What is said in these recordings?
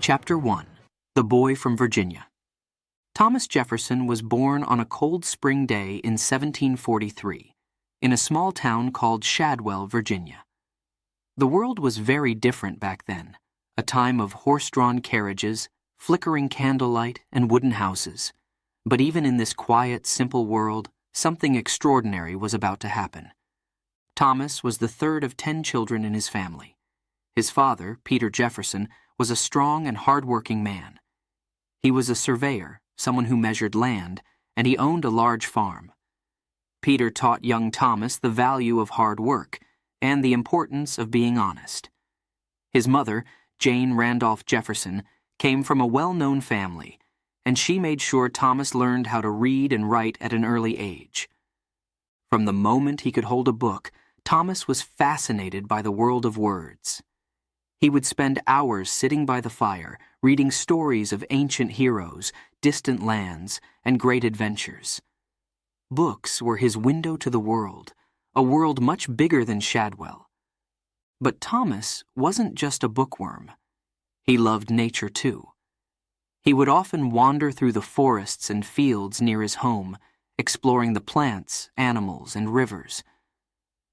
Chapter 1. The Boy from Virginia. Thomas Jefferson was born on a cold spring day in 1743 in a small town called Shadwell, Virginia. The world was very different back then, a time of horse-drawn carriages, flickering candlelight, and wooden houses. But even in this quiet, simple world, something extraordinary was about to happen. Thomas was the third of 10 children in his family. His father, Peter Jefferson, was a strong and hard-working man. He was a surveyor, someone who measured land, and he owned a large farm. Peter taught young Thomas the value of hard work and the importance of being honest. His mother, Jane Randolph Jefferson, came from a well-known family, and she made sure Thomas learned how to read and write at an early age. From the moment he could hold a book, Thomas was fascinated by the world of words. He would spend hours sitting by the fire, reading stories of ancient heroes, distant lands, and great adventures. Books were his window to the world, a world much bigger than Shadwell. But Thomas wasn't just a bookworm. He loved nature too. He would often wander through the forests and fields near his home, exploring the plants, animals, and rivers.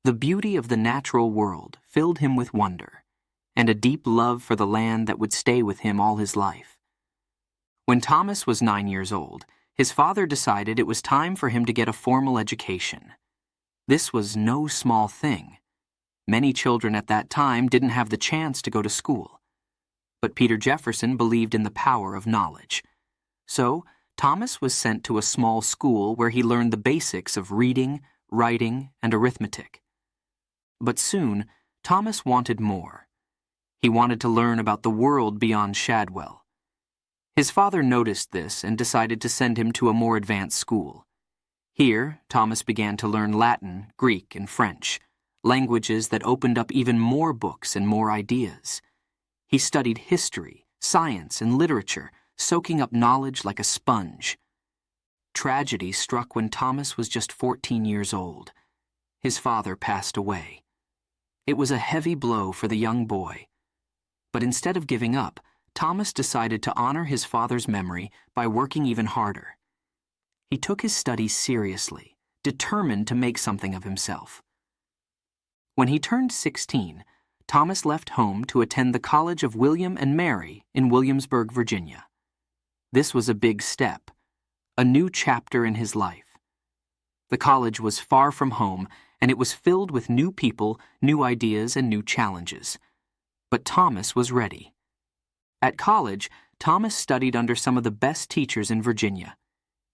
The beauty of the natural world filled him with wonder, and a deep love for the land that would stay with him all his life. When Thomas was 9 years old, his father decided it was time for him to get a formal education. This was no small thing. Many children at that time didn't have the chance to go to school. But Peter Jefferson believed in the power of knowledge. So, Thomas was sent to a small school where he learned the basics of reading, writing, and arithmetic. But soon, Thomas wanted more. He wanted to learn about the world beyond Shadwell. His father noticed this and decided to send him to a more advanced school. Here, Thomas began to learn Latin, Greek, and French, languages that opened up even more books and more ideas. He studied history, science, and literature, soaking up knowledge like a sponge. Tragedy struck when Thomas was just 14 years old. His father passed away. It was a heavy blow for the young boy. But instead of giving up, Thomas decided to honor his father's memory by working even harder. He took his studies seriously, determined to make something of himself. When he turned 16, Thomas left home to attend the College of William and Mary in Williamsburg, Virginia. This was a big step, a new chapter in his life. The college was far from home, and it was filled with new people, new ideas, and new challenges. But Thomas was ready. At college, Thomas studied under some of the best teachers in Virginia.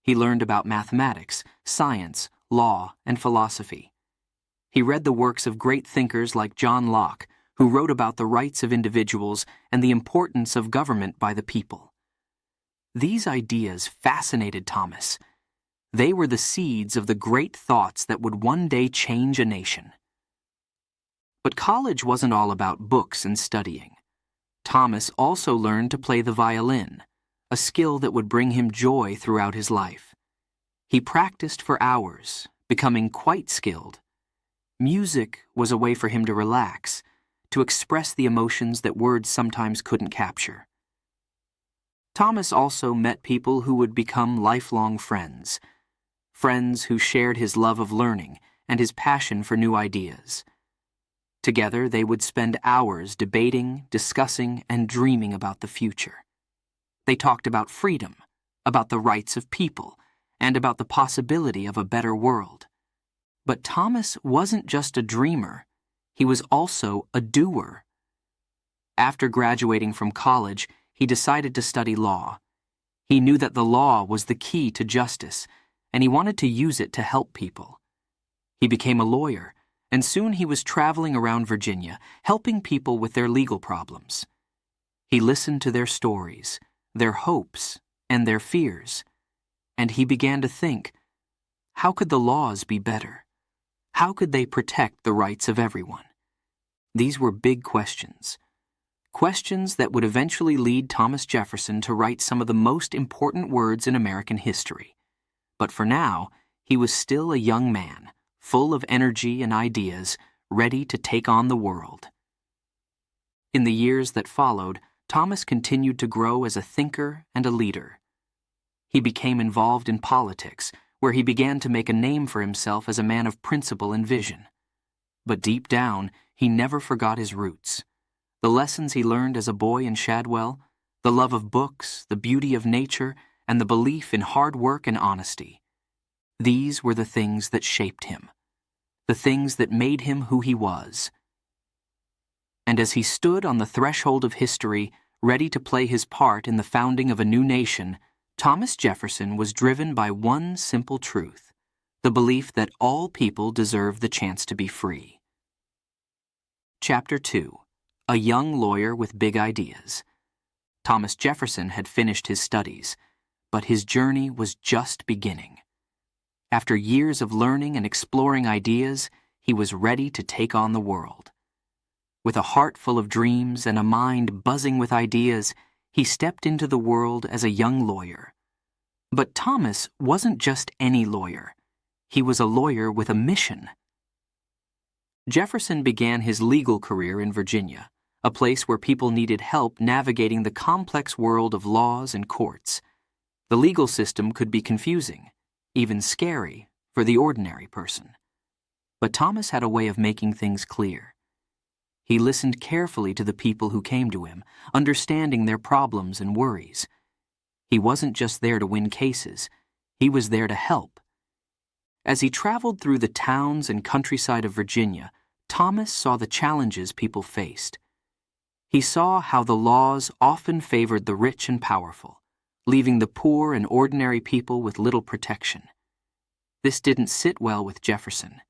He learned about mathematics, science, law, and philosophy. He read the works of great thinkers like John Locke, who wrote about the rights of individuals and the importance of government by the people. These ideas fascinated Thomas. They were the seeds of the great thoughts that would one day change a nation. But college wasn't all about books and studying. Thomas also learned to play the violin, a skill that would bring him joy throughout his life. He practiced for hours, becoming quite skilled. Music was a way for him to relax, to express the emotions that words sometimes couldn't capture. Thomas also met people who would become lifelong friends, friends who shared his love of learning and his passion for new ideas. Together, they would spend hours debating, discussing, and dreaming about the future. They talked about freedom, about the rights of people, and about the possibility of a better world. But Thomas wasn't just a dreamer. He was also a doer. After graduating from college, he decided to study law. He knew that the law was the key to justice, and he wanted to use it to help people. He became a lawyer, and soon he was traveling around Virginia, helping people with their legal problems. He listened to their stories, their hopes, and their fears, and he began to think, how could the laws be better? How could they protect the rights of everyone? These were big questions. Questions that would eventually lead Thomas Jefferson to write some of the most important words in American history. But for now, he was still a young man, full of energy and ideas, ready to take on the world. In the years that followed, Thomas continued to grow as a thinker and a leader. He became involved in politics, where he began to make a name for himself as a man of principle and vision. But deep down, he never forgot his roots. The lessons he learned as a boy in Shadwell, the love of books, the beauty of nature, and the belief in hard work and honesty. These were the things that shaped him, the things that made him who he was. And as he stood on the threshold of history, ready to play his part in the founding of a new nation, Thomas Jefferson was driven by one simple truth, the belief that all people deserve the chance to be free. Chapter 2. A Young Lawyer with Big Ideas. Thomas Jefferson had finished his studies, but his journey was just beginning. After years of learning and exploring ideas, he was ready to take on the world. With a heart full of dreams and a mind buzzing with ideas, he stepped into the world as a young lawyer. But Thomas wasn't just any lawyer. He was a lawyer with a mission. Jefferson began his legal career in Virginia, a place where people needed help navigating the complex world of laws and courts. The legal system could be confusing, even scary, for the ordinary person. But Thomas had a way of making things clear. He listened carefully to the people who came to him, understanding their problems and worries. He wasn't just there to win cases. He was there to help. As he traveled through the towns and countryside of Virginia, Thomas saw the challenges people faced. He saw how the laws often favored the rich and powerful, leaving the poor and ordinary people with little protection. This didn't sit well with Jefferson.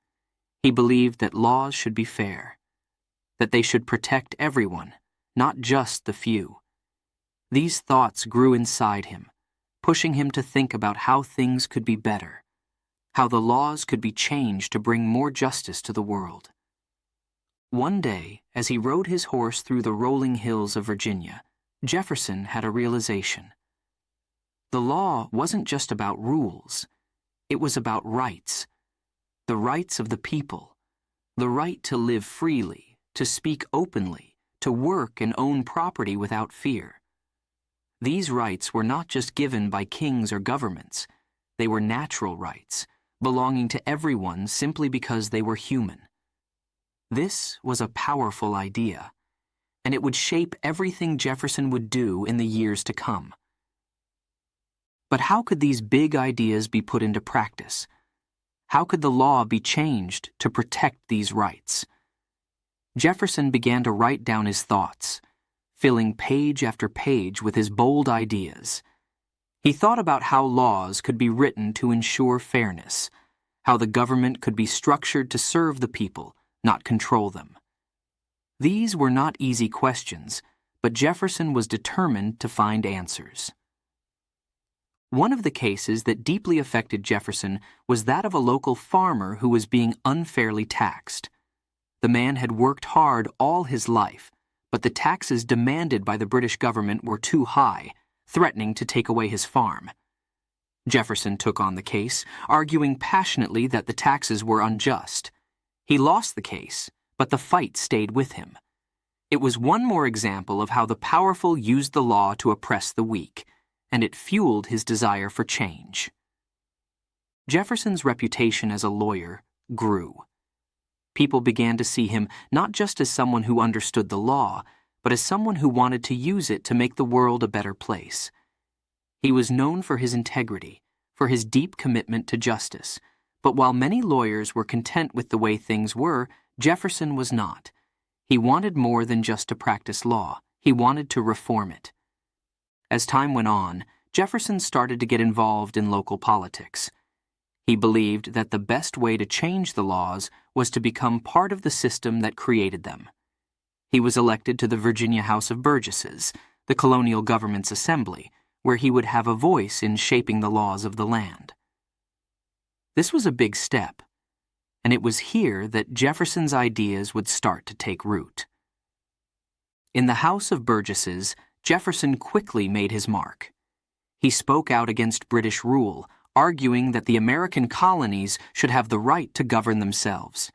He believed that laws should be fair, that they should protect everyone, not just the few. These thoughts grew inside him, pushing him to think about how things could be better, how the laws could be changed to bring more justice to the world. One day, as he rode his horse through the rolling hills of Virginia, Jefferson had a realization. The law wasn't just about rules. It was about rights. The rights of the people. The right to live freely, to speak openly, to work and own property without fear. These rights were not just given by kings or governments. They were natural rights, belonging to everyone simply because they were human. This was a powerful idea, and it would shape everything Jefferson would do in the years to come. But how could these big ideas be put into practice? How could the law be changed to protect these rights? Jefferson began to write down his thoughts, filling page after page with his bold ideas. He thought about how laws could be written to ensure fairness, how the government could be structured to serve the people, not control them. These were not easy questions, but Jefferson was determined to find answers. One of the cases that deeply affected Jefferson was that of a local farmer who was being unfairly taxed. The man had worked hard all his life, but the taxes demanded by the British government were too high, threatening to take away his farm. Jefferson took on the case, arguing passionately that the taxes were unjust. He lost the case, but the fight stayed with him. It was one more example of how the powerful used the law to oppress the weak, and it fueled his desire for change. Jefferson's reputation as a lawyer grew. People began to see him not just as someone who understood the law, but as someone who wanted to use it to make the world a better place. He was known for his integrity, for his deep commitment to justice, but while many lawyers were content with the way things were, Jefferson was not. He wanted more than just to practice law. He wanted to reform it. As time went on, Jefferson started to get involved in local politics. He believed that the best way to change the laws was to become part of the system that created them. He was elected to the Virginia House of Burgesses, the colonial government's assembly, where he would have a voice in shaping the laws of the land. This was a big step, and it was here that Jefferson's ideas would start to take root. In the House of Burgesses, Jefferson quickly made his mark. He spoke out against British rule, arguing that the American colonies should have the right to govern themselves.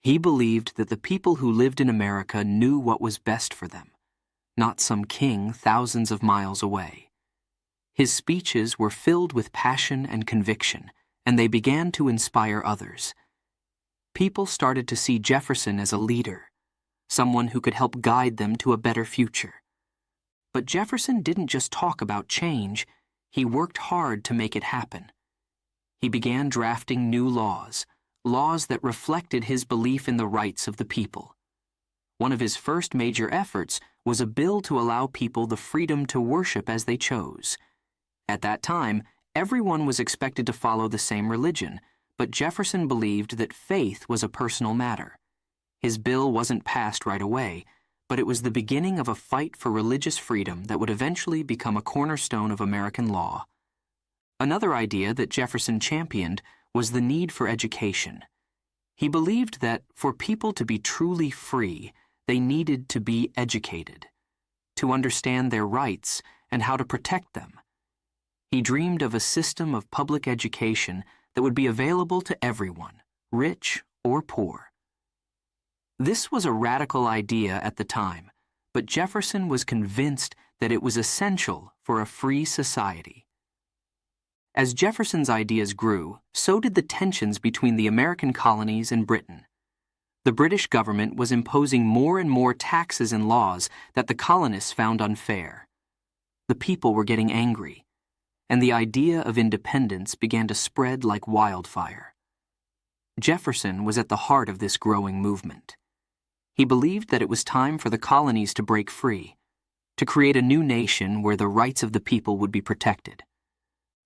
He believed that the people who lived in America knew what was best for them. not some king thousands of miles away. His speeches were filled with passion and conviction, and they began to inspire others. People started to see Jefferson as a leader, someone who could help guide them to a better future. But Jefferson didn't just talk about change, he worked hard to make it happen. He began drafting new laws that reflected his belief in the rights of the people. One of his first major efforts was a bill to allow people the freedom to worship as they chose. At that time, everyone was expected to follow the same religion, but Jefferson believed that faith was a personal matter. His bill wasn't passed right away, but it was the beginning of a fight for religious freedom that would eventually become a cornerstone of American law. Another idea that Jefferson championed was the need for education. He believed that for people to be truly free, they needed to be educated, to understand their rights and how to protect them. He dreamed of a system of public education that would be available to everyone, rich or poor. This was a radical idea at the time, but Jefferson was convinced that it was essential for a free society. As Jefferson's ideas grew, so did the tensions between the American colonies and Britain. The British government was imposing more and more taxes and laws that the colonists found unfair. The people were getting angry, and the idea of independence began to spread like wildfire. Jefferson was at the heart of this growing movement. He believed that it was time for the colonies to break free, to create a new nation where the rights of the people would be protected.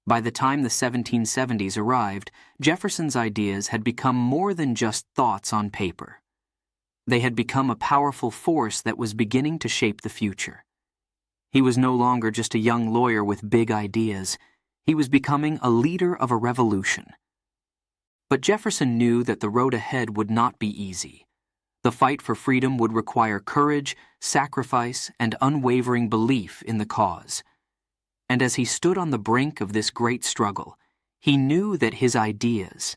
By the time the 1770s arrived, Jefferson's ideas had become more than just thoughts on paper. They had become a powerful force that was beginning to shape the future. He was no longer just a young lawyer with big ideas. He was becoming a leader of a revolution. But Jefferson knew that the road ahead would not be easy. The fight for freedom would require courage, sacrifice, and unwavering belief in the cause. And as he stood on the brink of this great struggle, he knew that his ideas,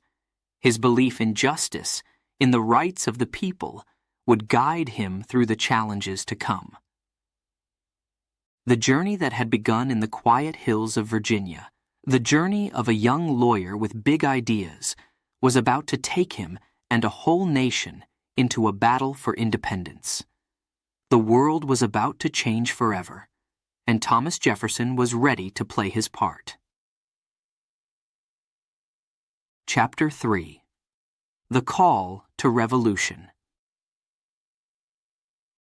his belief in justice, in the rights of the people, would guide him through the challenges to come. The journey that had begun in the quiet hills of Virginia, the journey of a young lawyer with big ideas, was about to take him and a whole nation into a battle for independence. The world was about to change forever, and Thomas Jefferson was ready to play his part. Chapter 3. The Call to Revolution.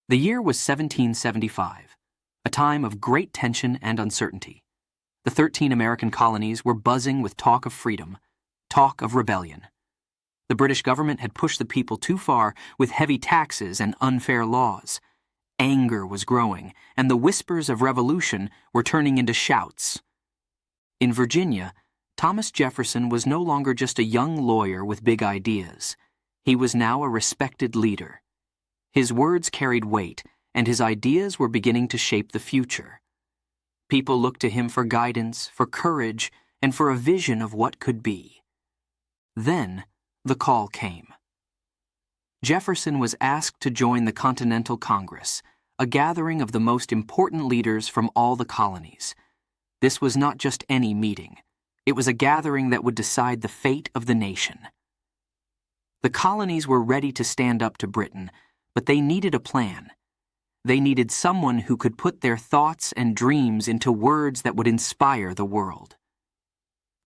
The year was 1775, a time of great tension and uncertainty. The 13 American colonies were buzzing with talk of freedom, talk of rebellion. The British government had pushed the people too far with heavy taxes and unfair laws. Anger was growing, and the whispers of revolution were turning into shouts. In Virginia, Thomas Jefferson was no longer just a young lawyer with big ideas. He was now a respected leader. His words carried weight, and his ideas were beginning to shape the future. People looked to him for guidance, for courage, and for a vision of what could be. Then, the call came. Jefferson was asked to join the Continental Congress, a gathering of the most important leaders from all the colonies. This was not just any meeting. It was a gathering that would decide the fate of the nation. The colonies were ready to stand up to Britain, but they needed a plan. They needed someone who could put their thoughts and dreams into words that would inspire the world.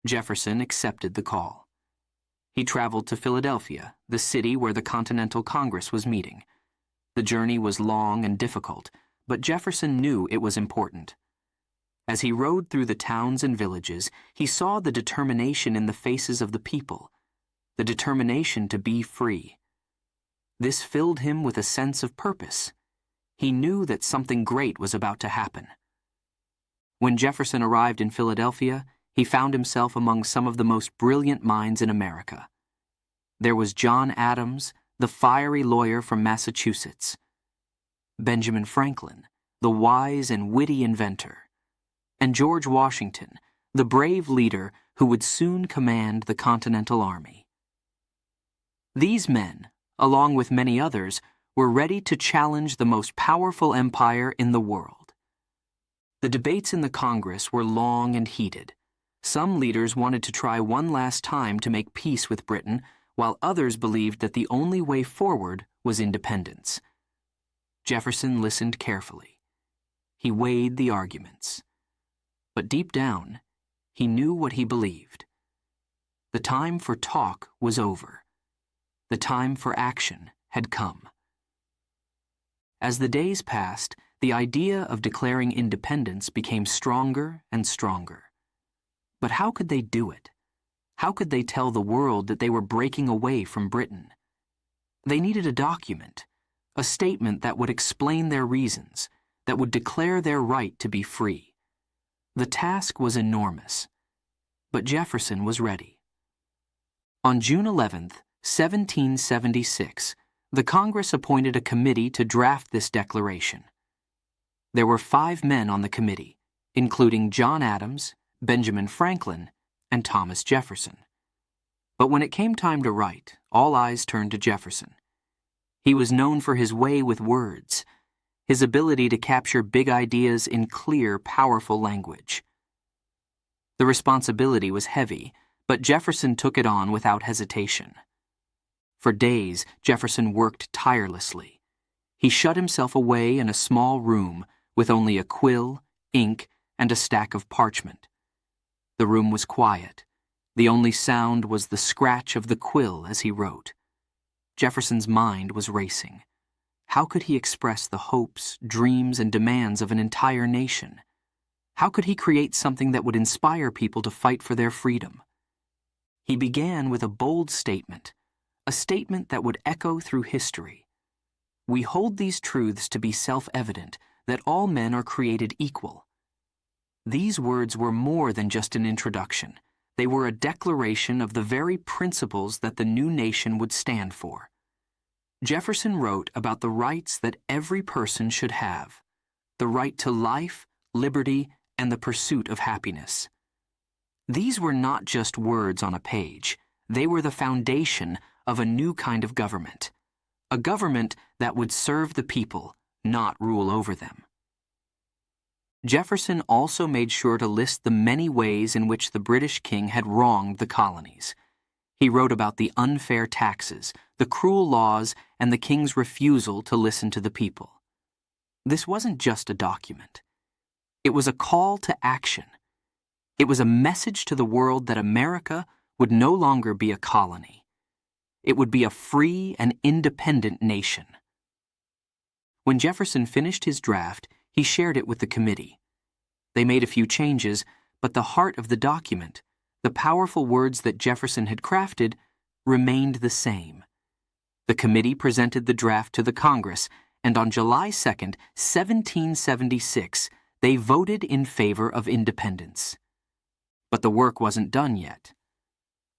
Jefferson accepted the call. He traveled to Philadelphia, the city where the Continental Congress was meeting. The journey was long and difficult, but Jefferson knew it was important. As he rode through the towns and villages, he saw the determination in the faces of the people, the determination to be free. This filled him with a sense of purpose. He knew that something great was about to happen. When Jefferson arrived in Philadelphia, he found himself among some of the most brilliant minds in America. There was John Adams, the fiery lawyer from Massachusetts; Benjamin Franklin, the wise and witty inventor; and George Washington, the brave leader who would soon command the Continental Army. These men, along with many others, were ready to challenge the most powerful empire in the world. The debates in the Congress were long and heated. Some leaders wanted to try one last time to make peace with Britain, while others believed that the only way forward was independence. Jefferson listened carefully. He weighed the arguments. But deep down, he knew what he believed. The time for talk was over. The time for action had come. As the days passed, the idea of declaring independence became stronger and stronger. But how could they do it? How could they tell the world that they were breaking away from Britain? They needed a document, a statement that would explain their reasons, that would declare their right to be free. The task was enormous, but Jefferson was ready. On June 11, 1776, the Congress appointed a committee to draft this declaration. There were 5 men on the committee, including John Adams, Benjamin Franklin, and Thomas Jefferson. But when it came time to write, all eyes turned to Jefferson. He was known for his way with words, his ability to capture big ideas in clear, powerful language. The responsibility was heavy, but Jefferson took it on without hesitation. For days, Jefferson worked tirelessly. He shut himself away in a small room with only a quill, ink, and a stack of parchment. The room was quiet. The only sound was the scratch of the quill as he wrote. Jefferson's mind was racing. How could he express the hopes, dreams, and demands of an entire nation? How could he create something that would inspire people to fight for their freedom? He began with a bold statement, a statement that would echo through history. We hold these truths to be self-evident, that all men are created equal. These words were more than just an introduction. They were a declaration of the very principles that the new nation would stand for. Jefferson wrote about the rights that every person should have, the right to life, liberty, and the pursuit of happiness. These were not just words on a page. They were the foundation of a new kind of government, a government that would serve the people, not rule over them. Jefferson also made sure to list the many ways in which the British king had wronged the colonies. He wrote about the unfair taxes, the cruel laws, and the king's refusal to listen to the people. This wasn't just a document. It was a call to action. It was a message to the world that America would no longer be a colony. It would be a free and independent nation. When Jefferson finished his draft, he shared it with the committee. They made a few changes, but the heart of the document, the powerful words that Jefferson had crafted, remained the same. The committee presented the draft to the Congress, and on July 2, 1776, they voted in favor of independence. But the work wasn't done yet.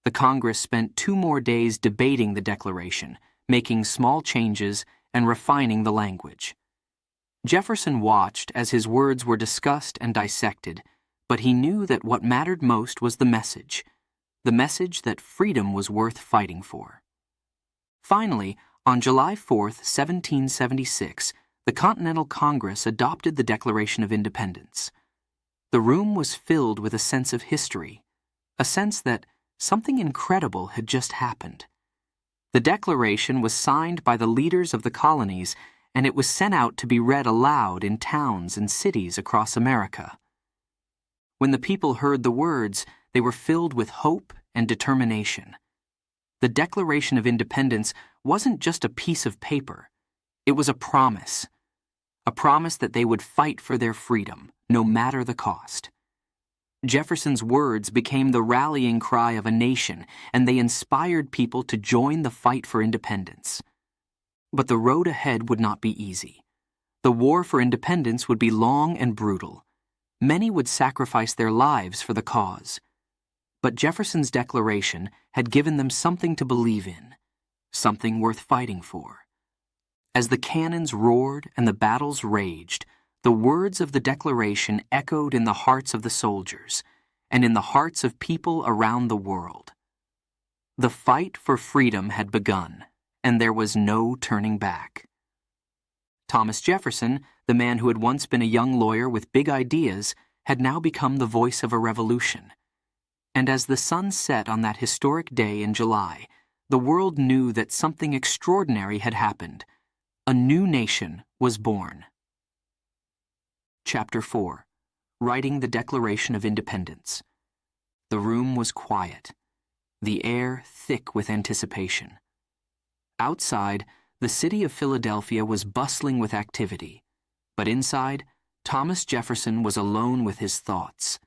The Congress spent 2 more days debating the declaration, making small changes, and refining the language. Jefferson watched as his words were discussed and dissected, but he knew that what mattered most was the message that freedom was worth fighting for. Finally, on July 4, 1776, the Continental Congress adopted the Declaration of Independence. The room was filled with a sense of history, a sense that something incredible had just happened. The Declaration was signed by the leaders of the colonies, and it was sent out to be read aloud in towns and cities across America. When the people heard the words, they were filled with hope and determination. The Declaration of Independence wasn't just a piece of paper. It was a promise that they would fight for their freedom, no matter the cost. Jefferson's words became the rallying cry of a nation, and they inspired people to join the fight for independence. But the road ahead would not be easy. The war for independence would be long and brutal. Many would sacrifice their lives for the cause. But Jefferson's declaration had given them something to believe in, something worth fighting for. As the cannons roared and the battles raged, the words of the Declaration echoed in the hearts of the soldiers and in the hearts of people around the world. The fight for freedom had begun, and there was no turning back. Thomas Jefferson, the man who had once been a young lawyer with big ideas, had now become the voice of a revolution. And as the sun set on that historic day in July, the world knew that something extraordinary had happened. A new nation was born. Chapter 4. Writing the Declaration of Independence. The room was quiet, the air thick with anticipation. Outside, the city of Philadelphia was bustling with activity, but inside, Thomas Jefferson was alone with his thoughts.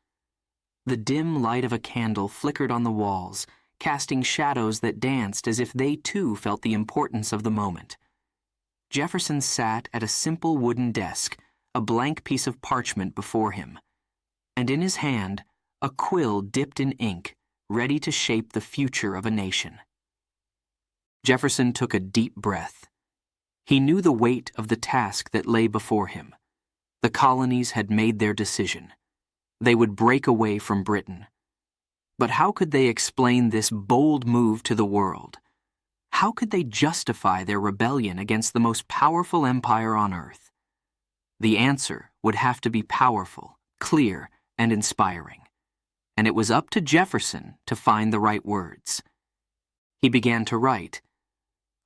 The dim light of a candle flickered on the walls, casting shadows that danced as if they too felt the importance of the moment. Jefferson sat at a simple wooden desk, a blank piece of parchment before him, and in his hand, a quill dipped in ink, ready to shape the future of a nation. Jefferson took a deep breath. He knew the weight of the task that lay before him. The colonies had made their decision. They would break away from Britain. But how could they explain this bold move to the world? How could they justify their rebellion against the most powerful empire on earth? The answer would have to be powerful, clear, and inspiring. And it was up to Jefferson to find the right words. He began to write.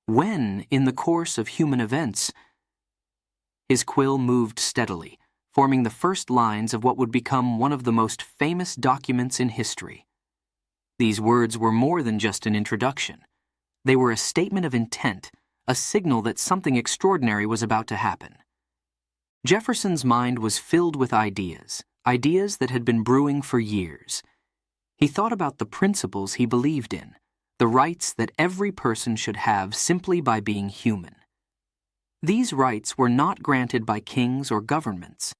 When, in the course of human events, his quill moved steadily, forming the first lines of what would become one of the most famous documents in history. These words were more than just an introduction. They were a statement of intent, a signal that something extraordinary was about to happen. Jefferson's mind was filled with ideas that had been brewing for years. He thought about the principles he believed in, the rights that every person should have simply by being human. These rights were not granted by kings or governments.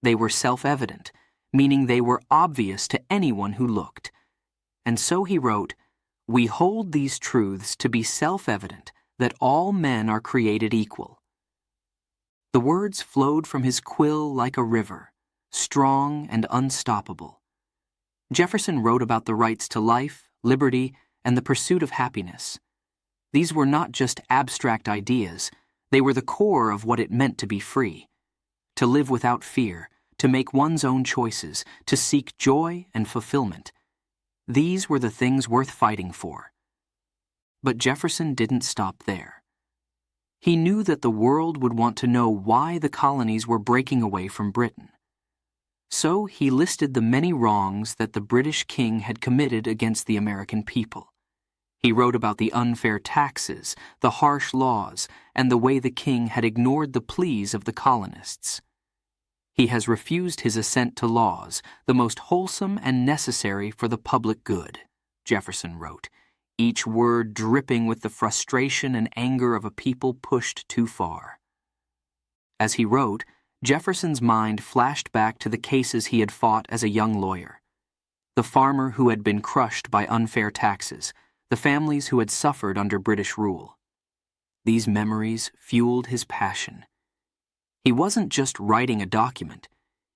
They were self-evident, meaning they were obvious to anyone who looked. And so he wrote, "We hold these truths to be self-evident, that all men are created equal." The words flowed from his quill like a river, strong and unstoppable. Jefferson wrote about the rights to life, liberty, and the pursuit of happiness. These were not just abstract ideas, they were the core of what it meant to be free. To live without fear, to make one's own choices, to seek joy and fulfillment. These were the things worth fighting for. But Jefferson didn't stop there. He knew that the world would want to know why the colonies were breaking away from Britain. So he listed the many wrongs that the British king had committed against the American people. He wrote about the unfair taxes, the harsh laws, and the way the king had ignored the pleas of the colonists. He has refused his assent to laws, the most wholesome and necessary for the public good, Jefferson wrote, each word dripping with the frustration and anger of a people pushed too far. As he wrote, Jefferson's mind flashed back to the cases he had fought as a young lawyer. The farmer who had been crushed by unfair taxes, the families who had suffered under British rule. These memories fueled his passion. He wasn't just writing a document,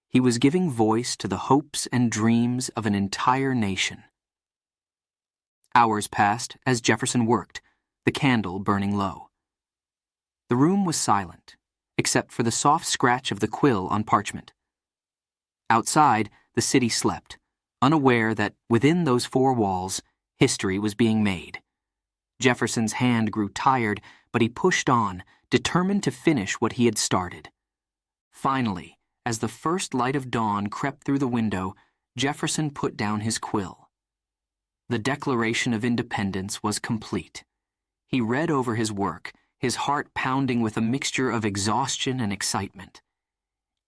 he was giving voice to the hopes and dreams of an entire nation. Hours passed as Jefferson worked, the candle burning low. The room was silent, except for the soft scratch of the quill on parchment. Outside, the city slept, unaware that within those four walls, history was being made. Jefferson's hand grew tired, but he pushed on, determined to finish what he had started. Finally, as the first light of dawn crept through the window, Jefferson put down his quill. The Declaration of Independence was complete. He read over his work, his heart pounding with a mixture of exhaustion and excitement.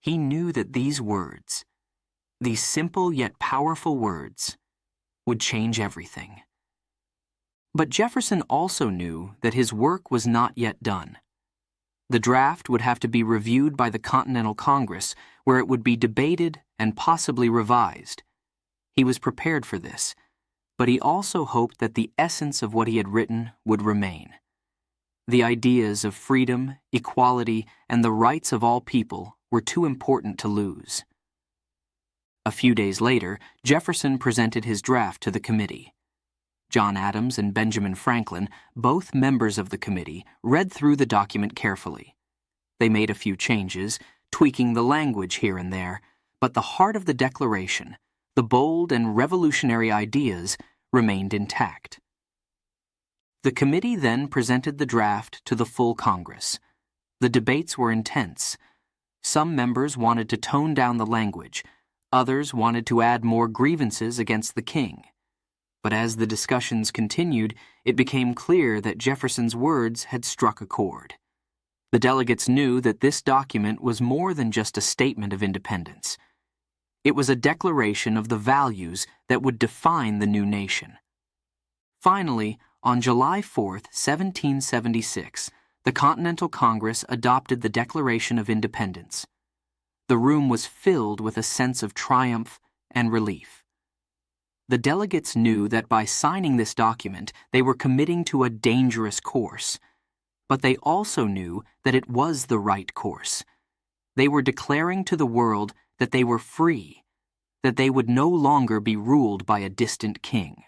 He knew that these words, these simple yet powerful words, would change everything. But Jefferson also knew that his work was not yet done. The draft would have to be reviewed by the Continental Congress, where it would be debated and possibly revised. He was prepared for this, but he also hoped that the essence of what he had written would remain. The ideas of freedom, equality, and the rights of all people were too important to lose. A few days later, Jefferson presented his draft to the committee. John Adams and Benjamin Franklin, both members of the committee, read through the document carefully. They made a few changes, tweaking the language here and there, but the heart of the Declaration, the bold and revolutionary ideas, remained intact. The committee then presented the draft to the full Congress. The debates were intense. Some members wanted to tone down the language, others wanted to add more grievances against the king. But as the discussions continued, it became clear that Jefferson's words had struck a chord. The delegates knew that this document was more than just a statement of independence. It was a declaration of the values that would define the new nation. Finally, on July 4, 1776, the Continental Congress adopted the Declaration of Independence. The room was filled with a sense of triumph and relief. The delegates knew that by signing this document, they were committing to a dangerous course. But they also knew that it was the right course. They were declaring to the world that they were free, that they would no longer be ruled by a distant king.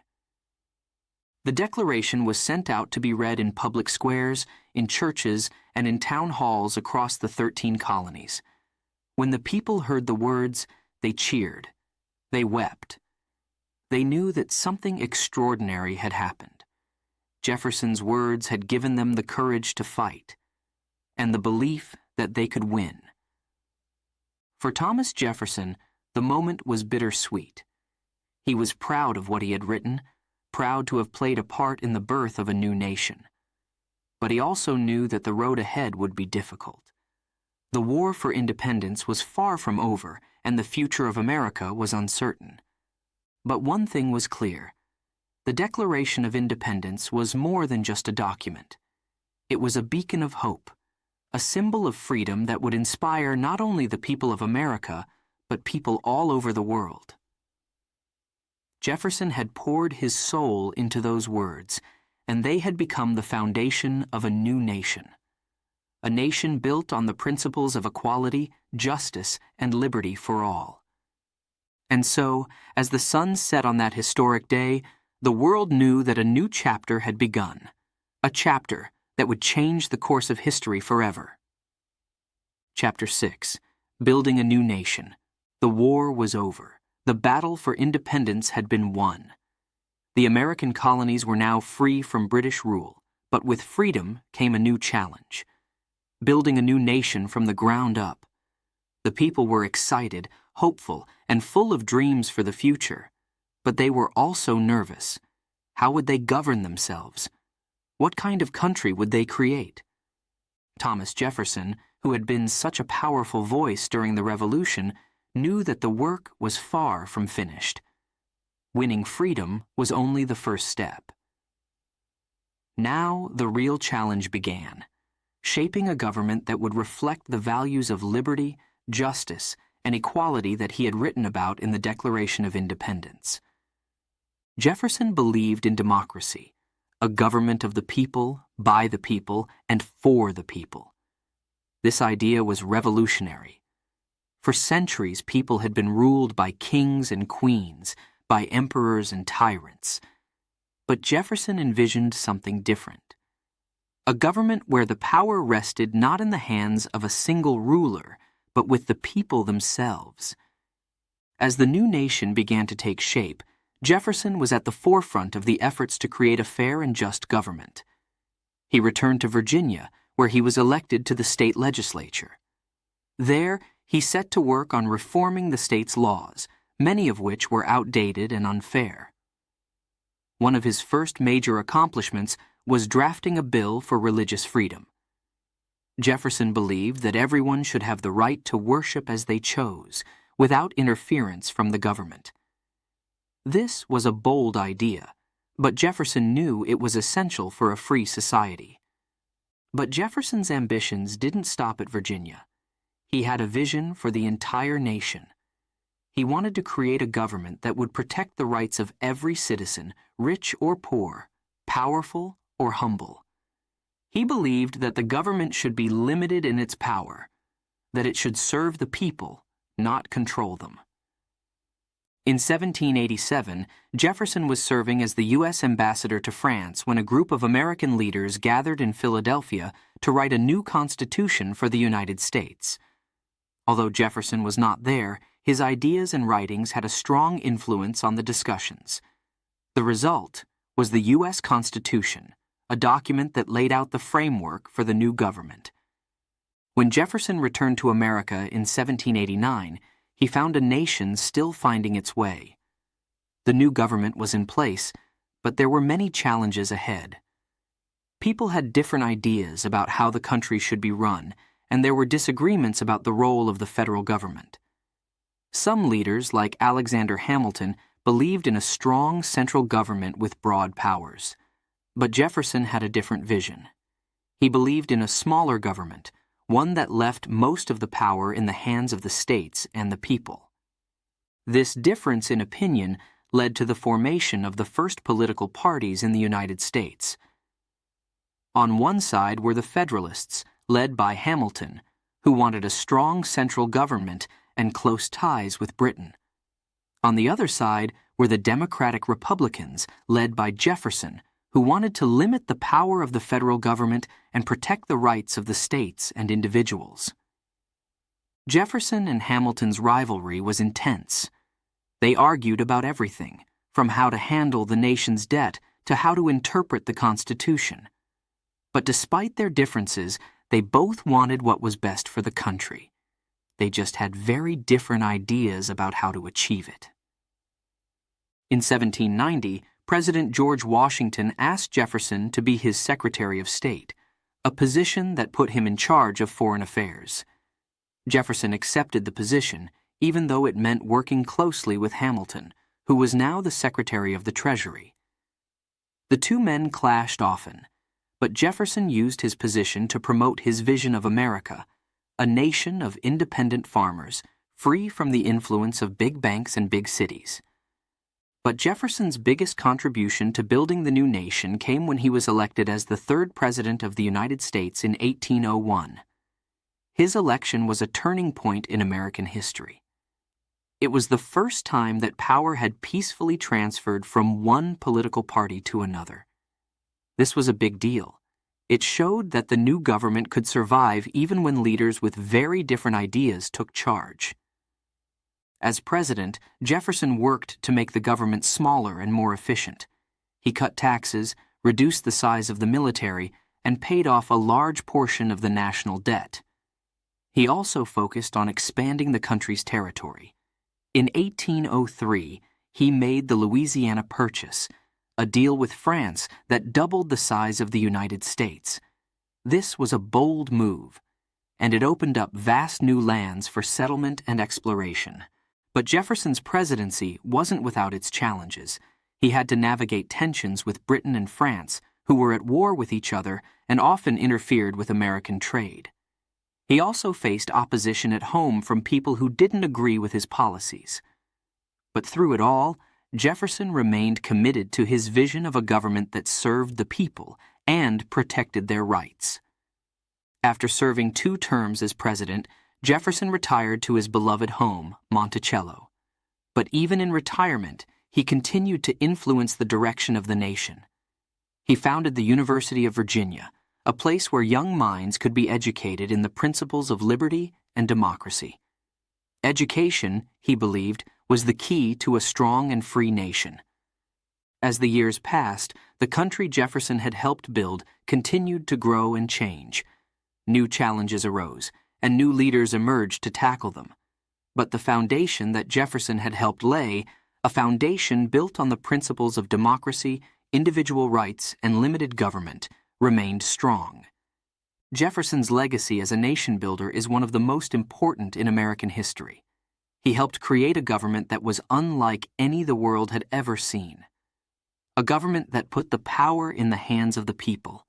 The Declaration was sent out to be read in public squares, in churches, and in town halls across the 13 colonies. When the people heard the words, they cheered. They wept. They knew that something extraordinary had happened. Jefferson's words had given them the courage to fight, and the belief that they could win. For Thomas Jefferson, the moment was bittersweet. He was proud of what he had written, proud to have played a part in the birth of a new nation. But he also knew that the road ahead would be difficult. The war for independence was far from over, and the future of America was uncertain. But one thing was clear. The Declaration of Independence was more than just a document. It was a beacon of hope, a symbol of freedom that would inspire not only the people of America, but people all over the world. Jefferson had poured his soul into those words, and they had become the foundation of a new nation. A nation built on the principles of equality, justice, and liberty for all. And so, as the sun set on that historic day, the world knew that a new chapter had begun, a chapter that would change the course of history forever. Chapter 6. Building a New Nation. The war was over. The battle for independence had been won. The American colonies were now free from British rule, but with freedom came a new challenge. Building a new nation from the ground up. The people were excited, hopeful, and full of dreams for the future. But they were also nervous. How would they govern themselves? What kind of country would they create? Thomas Jefferson, who had been such a powerful voice during the Revolution, knew that the work was far from finished. Winning freedom was only the first step. Now the real challenge began, shaping a government that would reflect the values of liberty, justice, and equality that he had written about in the Declaration of Independence. Jefferson believed in democracy, a government of the people, by the people, and for the people. This idea was revolutionary. For centuries, people had been ruled by kings and queens, by emperors and tyrants. But Jefferson envisioned something different. A government where the power rested not in the hands of a single ruler, but with the people themselves. As the new nation began to take shape, Jefferson was at the forefront of the efforts to create a fair and just government. He returned to Virginia, where he was elected to the state legislature. There, he set to work on reforming the state's laws, many of which were outdated and unfair. One of his first major accomplishments was drafting a bill for religious freedom. Jefferson believed that everyone should have the right to worship as they chose, without interference from the government. This was a bold idea, but Jefferson knew it was essential for a free society. But Jefferson's ambitions didn't stop at Virginia. He had a vision for the entire nation. He wanted to create a government that would protect the rights of every citizen, rich or poor, powerful or humble. He believed that the government should be limited in its power, that it should serve the people, not control them. In 1787, Jefferson was serving as the U.S. ambassador to France when a group of American leaders gathered in Philadelphia to write a new constitution for the United States. Although Jefferson was not there, his ideas and writings had a strong influence on the discussions. The result was the U.S. Constitution, a document that laid out the framework for the new government. When Jefferson returned to America in 1789, he found a nation still finding its way. The new government was in place, but there were many challenges ahead. People had different ideas about how the country should be run, and there were disagreements about the role of the federal government. Some leaders, like Alexander Hamilton, believed in a strong central government with broad powers. But Jefferson had a different vision. He believed in a smaller government, one that left most of the power in the hands of the states and the people. This difference in opinion led to the formation of the first political parties in the United States. On one side were the Federalists, led by Hamilton, who wanted a strong central government and close ties with Britain. On the other side were the Democratic Republicans, led by Jefferson, who wanted to limit the power of the federal government and protect the rights of the states and individuals. Jefferson and Hamilton's rivalry was intense. They argued about everything, from how to handle the nation's debt to how to interpret the Constitution. But despite their differences, they both wanted what was best for the country. They just had very different ideas about how to achieve it. In 1790, President George Washington asked Jefferson to be his Secretary of State, a position that put him in charge of foreign affairs. Jefferson accepted the position, even though it meant working closely with Hamilton, who was now the Secretary of the Treasury. The two men clashed often, but Jefferson used his position to promote his vision of America, a nation of independent farmers, free from the influence of big banks and big cities. But Jefferson's biggest contribution to building the new nation came when he was elected as the third president of the United States in 1801. His election was a turning point in American history. It was the first time that power had peacefully transferred from one political party to another. This was a big deal. It showed that the new government could survive even when leaders with very different ideas took charge. As president, Jefferson worked to make the government smaller and more efficient. He cut taxes, reduced the size of the military, and paid off a large portion of the national debt. He also focused on expanding the country's territory. In 1803, he made the Louisiana Purchase, a deal with France that doubled the size of the United States. This was a bold move, and it opened up vast new lands for settlement and exploration. But Jefferson's presidency wasn't without its challenges. He had to navigate tensions with Britain and France, who were at war with each other and often interfered with American trade. He also faced opposition at home from people who didn't agree with his policies. But through it all, Jefferson remained committed to his vision of a government that served the people and protected their rights. After serving 2 terms as president, Jefferson retired to his beloved home, Monticello. But even in retirement, he continued to influence the direction of the nation. He founded the University of Virginia, a place where young minds could be educated in the principles of liberty and democracy. Education, he believed, was the key to a strong and free nation. As the years passed, the country Jefferson had helped build continued to grow and change. New challenges arose, and new leaders emerged to tackle them. But the foundation that Jefferson had helped lay, a foundation built on the principles of democracy, individual rights, and limited government, remained strong. Jefferson's legacy as a nation builder is one of the most important in American history. He helped create a government that was unlike any the world had ever seen. A government that put the power in the hands of the people.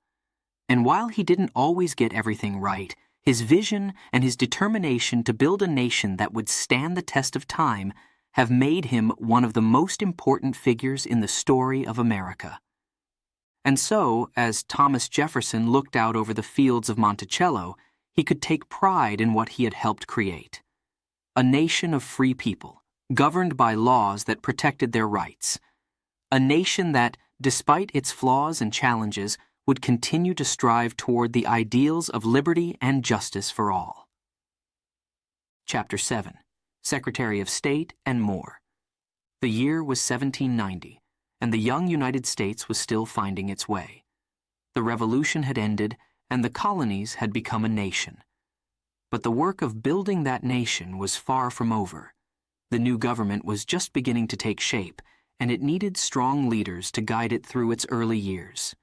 And while he didn't always get everything right, his vision and his determination to build a nation that would stand the test of time have made him one of the most important figures in the story of America. And so, as Thomas Jefferson looked out over the fields of Monticello, he could take pride in what he had helped create. A nation of free people, governed by laws that protected their rights. A nation that, despite its flaws and challenges, would continue to strive toward the ideals of liberty and justice for all. Chapter 7. Secretary of State and More. The year was 1790, and the young United States was still finding its way. The Revolution had ended, and the colonies had become a nation. But the work of building that nation was far from over. The new government was just beginning to take shape, and it needed strong leaders to guide it through its early years.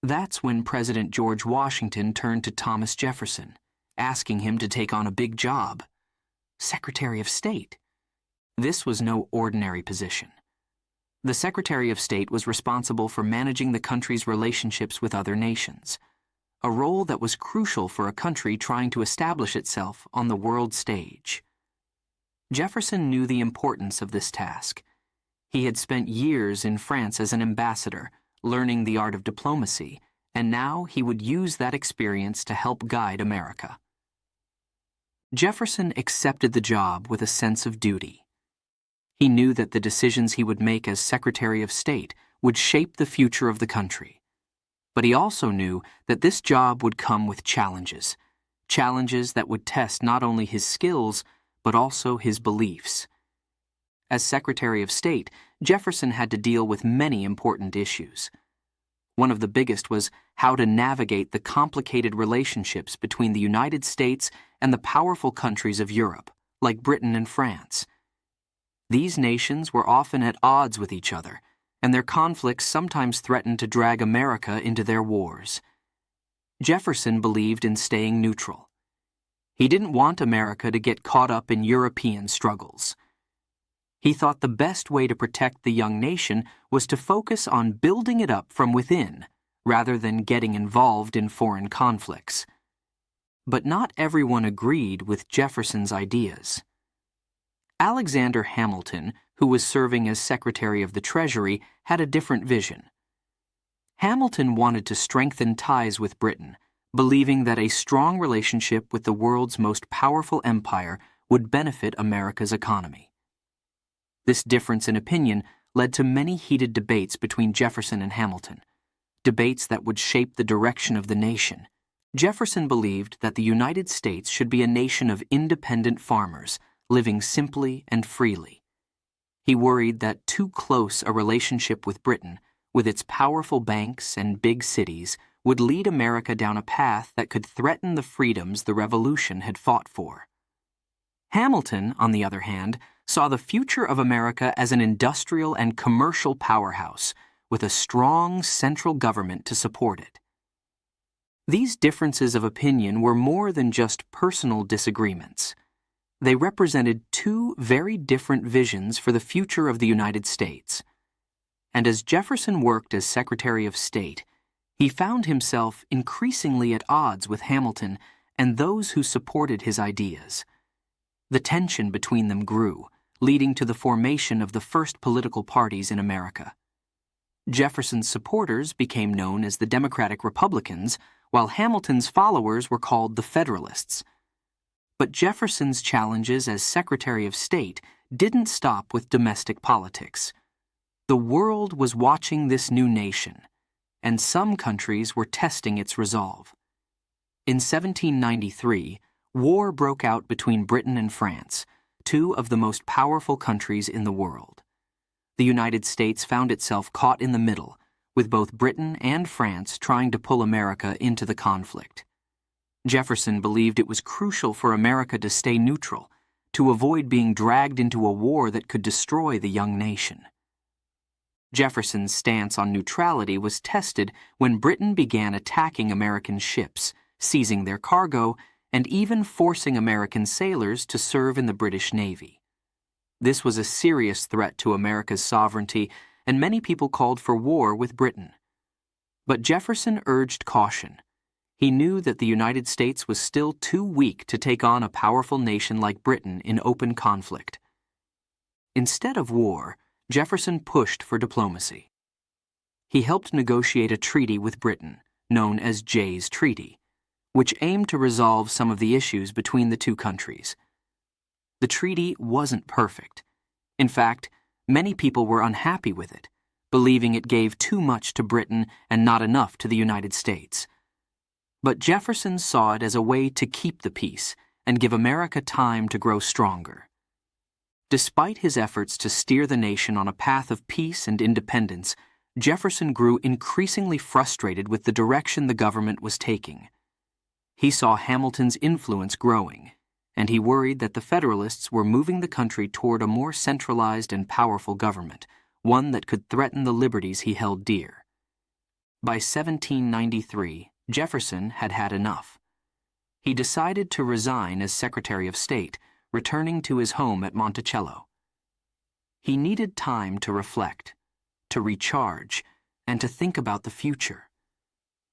That's when President George Washington turned to Thomas Jefferson, asking him to take on a big job: Secretary of State. This was no ordinary position. The Secretary of State was responsible for managing the country's relationships with other nations, a role that was crucial for a country trying to establish itself on the world stage. Jefferson knew the importance of this task. He had spent years in France as an ambassador, learning the art of diplomacy, and now he would use that experience to help guide America. Jefferson accepted the job with a sense of duty. He knew that the decisions he would make as Secretary of State would shape the future of the country. But he also knew that this job would come with challenges that would test not only his skills, but also his beliefs. As Secretary of State, Jefferson had to deal with many important issues. One of the biggest was how to navigate the complicated relationships between the United States and the powerful countries of Europe, like Britain and France. These nations were often at odds with each other, and their conflicts sometimes threatened to drag America into their wars. Jefferson believed in staying neutral. He didn't want America to get caught up in European struggles. He thought the best way to protect the young nation was to focus on building it up from within, rather than getting involved in foreign conflicts. But not everyone agreed with Jefferson's ideas. Alexander Hamilton, who was serving as Secretary of the Treasury, had a different vision. Hamilton wanted to strengthen ties with Britain, believing that a strong relationship with the world's most powerful empire would benefit America's economy. This difference in opinion led to many heated debates between Jefferson and Hamilton, debates that would shape the direction of the nation. Jefferson believed that the United States should be a nation of independent farmers, living simply and freely. He worried that too close a relationship with Britain, with its powerful banks and big cities, would lead America down a path that could threaten the freedoms the Revolution had fought for. Hamilton, on the other hand, saw the future of America as an industrial and commercial powerhouse, with a strong central government to support it. These differences of opinion were more than just personal disagreements. They represented two very different visions for the future of the United States. And as Jefferson worked as Secretary of State, he found himself increasingly at odds with Hamilton and those who supported his ideas. The tension between them grew, leading to the formation of the first political parties in America. Jefferson's supporters became known as the Democratic Republicans, while Hamilton's followers were called the Federalists. But Jefferson's challenges as Secretary of State didn't stop with domestic politics. The world was watching this new nation, and some countries were testing its resolve. In 1793, war broke out between Britain and France, two of the most powerful countries in the world. The United States found itself caught in the middle, with both Britain and France trying to pull America into the conflict. Jefferson believed it was crucial for America to stay neutral, to avoid being dragged into a war that could destroy the young nation. Jefferson's stance on neutrality was tested when Britain began attacking American ships, seizing their cargo, and even forcing American sailors to serve in the British Navy. This was a serious threat to America's sovereignty, and many people called for war with Britain. But Jefferson urged caution. He knew that the United States was still too weak to take on a powerful nation like Britain in open conflict. Instead of war, Jefferson pushed for diplomacy. He helped negotiate a treaty with Britain, known as Jay's Treaty, which aimed to resolve some of the issues between the two countries. The treaty wasn't perfect. In fact, many people were unhappy with it, believing it gave too much to Britain and not enough to the United States. But Jefferson saw it as a way to keep the peace and give America time to grow stronger. Despite his efforts to steer the nation on a path of peace and independence, Jefferson grew increasingly frustrated with the direction the government was taking. He saw Hamilton's influence growing, and he worried that the Federalists were moving the country toward a more centralized and powerful government, one that could threaten the liberties he held dear. By 1793, Jefferson had had enough. He decided to resign as Secretary of State, returning to his home at Monticello. He needed time to reflect, to recharge, and to think about the future.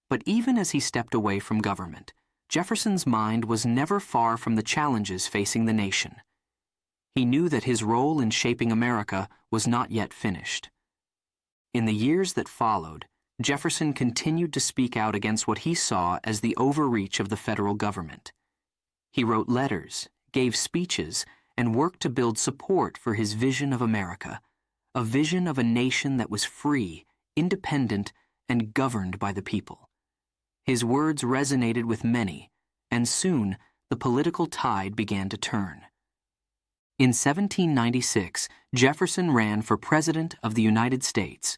But even as he stepped away from government, Jefferson's mind was never far from the challenges facing the nation. He knew that his role in shaping America was not yet finished. In the years that followed, Jefferson continued to speak out against what he saw as the overreach of the federal government. He wrote letters, gave speeches, and worked to build support for his vision of America, a vision of a nation that was free, independent, and governed by the people. His words resonated with many, and soon the political tide began to turn. In 1796, Jefferson ran for President of the United States.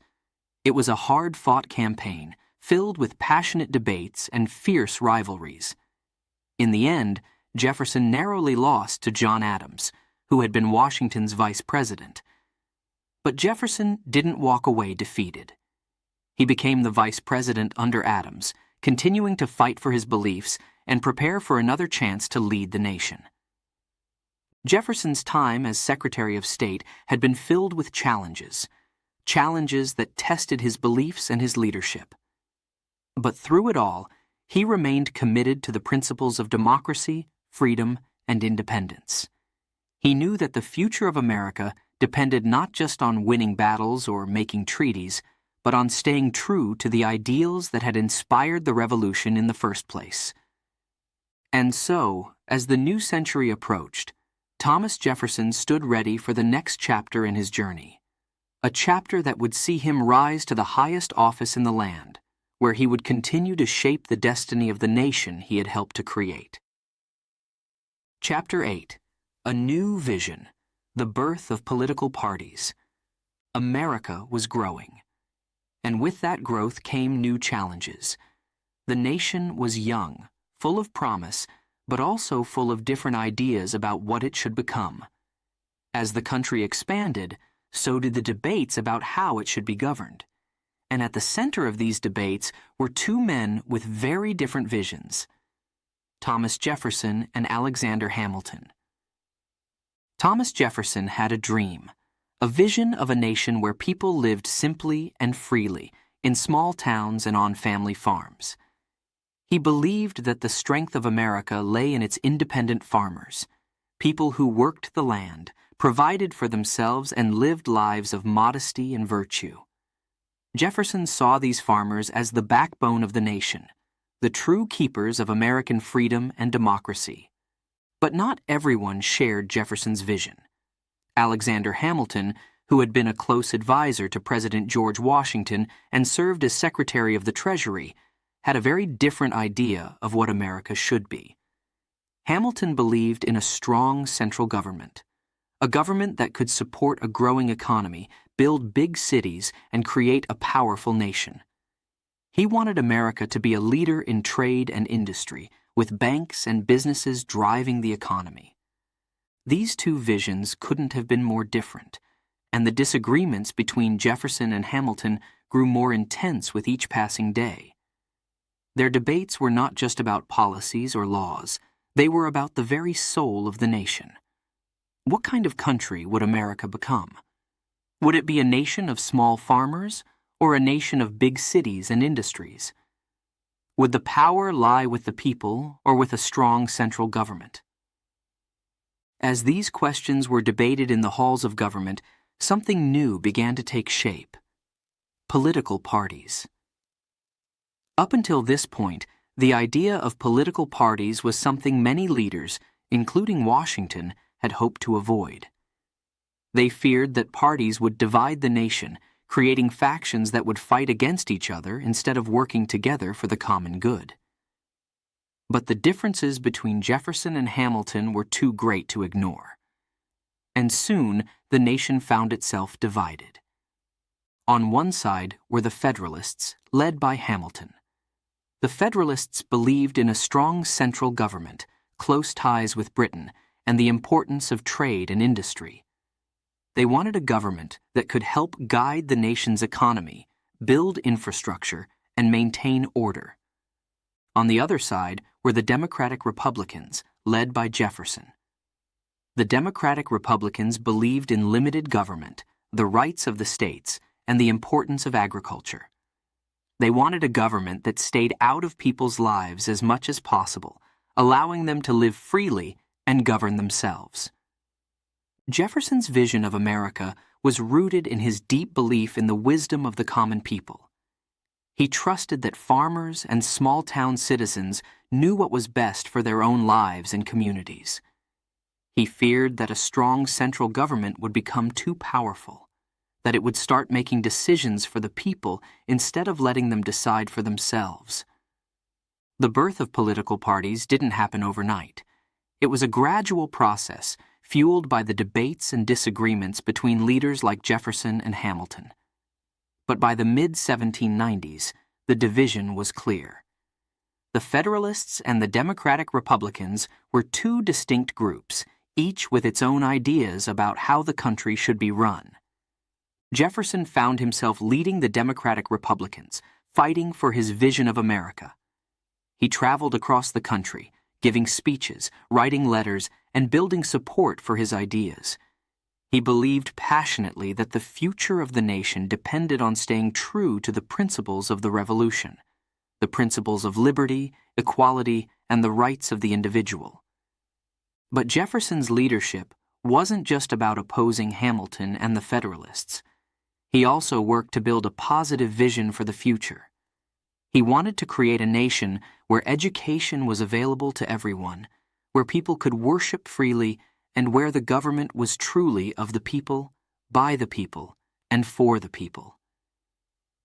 It was a hard-fought campaign, filled with passionate debates and fierce rivalries. In the end, Jefferson narrowly lost to John Adams, who had been Washington's vice president. But Jefferson didn't walk away defeated. He became the vice president under Adams, continuing to fight for his beliefs and prepare for another chance to lead the nation. Jefferson's time as Secretary of State had been filled with challenges that tested his beliefs and his leadership. But through it all, he remained committed to the principles of democracy, freedom, and independence. He knew that the future of America depended not just on winning battles or making treaties, but on staying true to the ideals that had inspired the Revolution in the first place. And so, as the new century approached, Thomas Jefferson stood ready for the next chapter in his journey, a chapter that would see him rise to the highest office in the land, where he would continue to shape the destiny of the nation he had helped to create. Chapter 8. A New Vision. The Birth of Political Parties. America was growing. And with that growth came new challenges. The nation was young, full of promise, but also full of different ideas about what it should become. As the country expanded, so did the debates about how it should be governed. And at the center of these debates were two men with very different visions: Thomas Jefferson and Alexander Hamilton. Thomas Jefferson had a dream, a vision of a nation where people lived simply and freely in small towns and on family farms. He believed that the strength of America lay in its independent farmers, people who worked the land, provided for themselves, and lived lives of modesty and virtue. Jefferson saw these farmers as the backbone of the nation, the true keepers of American freedom and democracy. But not everyone shared Jefferson's vision. Alexander Hamilton, who had been a close advisor to President George Washington and served as Secretary of the Treasury, had a very different idea of what America should be. Hamilton believed in a strong central government, a government that could support a growing economy, build big cities, and create a powerful nation. He wanted America to be a leader in trade and industry, with banks and businesses driving the economy. These two visions couldn't have been more different, and the disagreements between Jefferson and Hamilton grew more intense with each passing day. Their debates were not just about policies or laws, they were about the very soul of the nation. What kind of country would America become? Would it be a nation of small farmers, or a nation of big cities and industries? Would the power lie with the people or with a strong central government? As these questions were debated in the halls of government, something new began to take shape: political parties. Up until this point, the idea of political parties was something many leaders, including Washington, had hoped to avoid. They feared that parties would divide the nation, creating factions that would fight against each other instead of working together for the common good. But the differences between Jefferson and Hamilton were too great to ignore. And soon, the nation found itself divided. On one side were the Federalists, led by Hamilton. The Federalists believed in a strong central government, close ties with Britain, and the importance of trade and industry. They wanted a government that could help guide the nation's economy, build infrastructure, and maintain order. On the other side were the Democratic Republicans, led by Jefferson. The Democratic Republicans believed in limited government, the rights of the states, and the importance of agriculture. They wanted a government that stayed out of people's lives as much as possible, allowing them to live freely and govern themselves. Jefferson's vision of America was rooted in his deep belief in the wisdom of the common people. He trusted that farmers and small-town citizens knew what was best for their own lives and communities. He feared that a strong central government would become too powerful, that it would start making decisions for the people instead of letting them decide for themselves. The birth of political parties didn't happen overnight. It was a gradual process, fueled by the debates and disagreements between leaders like Jefferson and Hamilton. But by the mid-1790s, the division was clear. The Federalists and the Democratic Republicans were two distinct groups, each with its own ideas about how the country should be run. Jefferson found himself leading the Democratic Republicans, fighting for his vision of America. He traveled across the country, giving speeches, writing letters, and building support for his ideas. He believed passionately that the future of the nation depended on staying true to the principles of the Revolution, the principles of liberty, equality, and the rights of the individual. But Jefferson's leadership wasn't just about opposing Hamilton and the Federalists. He also worked to build a positive vision for the future. He wanted to create a nation where education was available to everyone, where people could worship freely, and where the government was truly of the people, by the people, and for the people.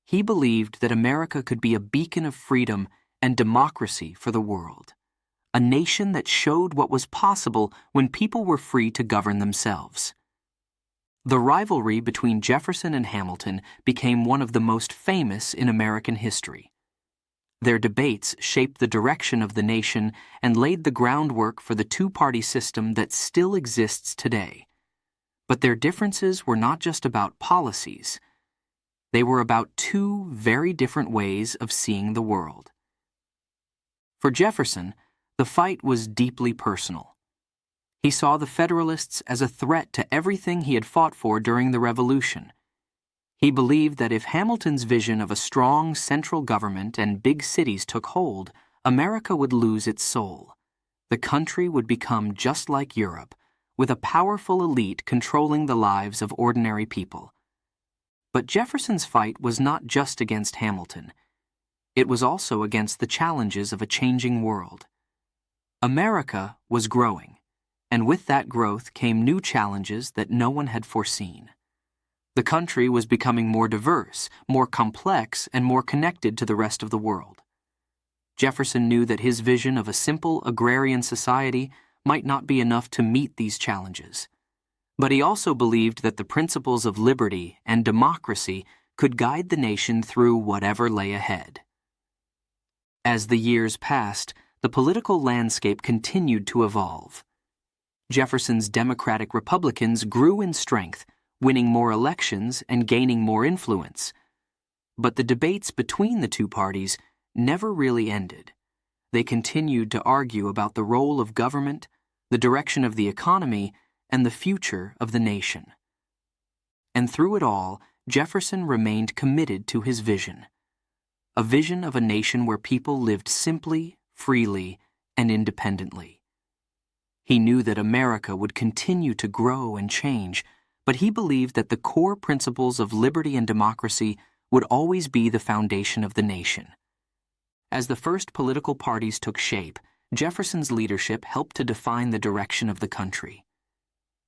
He believed that America could be a beacon of freedom and democracy for the world, a nation that showed what was possible when people were free to govern themselves. The rivalry between Jefferson and Hamilton became one of the most famous in American history. Their debates shaped the direction of the nation and laid the groundwork for the two-party system that still exists today. But their differences were not just about policies. They were about two very different ways of seeing the world. For Jefferson, the fight was deeply personal. He saw the Federalists as a threat to everything he had fought for during the Revolution. He believed that if Hamilton's vision of a strong central government and big cities took hold, America would lose its soul. The country would become just like Europe, with a powerful elite controlling the lives of ordinary people. But Jefferson's fight was not just against Hamilton. It was also against the challenges of a changing world. America was growing, and with that growth came new challenges that no one had foreseen. The country was becoming more diverse, more complex, and more connected to the rest of the world. Jefferson knew that his vision of a simple agrarian society might not be enough to meet these challenges. But he also believed that the principles of liberty and democracy could guide the nation through whatever lay ahead. As the years passed, the political landscape continued to evolve. Jefferson's Democratic Republicans grew in strength, winning more elections and gaining more influence. But the debates between the two parties never really ended. They continued to argue about the role of government, the direction of the economy, and the future of the nation. And through it all, Jefferson remained committed to his vision. A vision of a nation where people lived simply, freely, and independently. He knew that America would continue to grow and change, but he believed that the core principles of liberty and democracy would always be the foundation of the nation. As the first political parties took shape, Jefferson's leadership helped to define the direction of the country.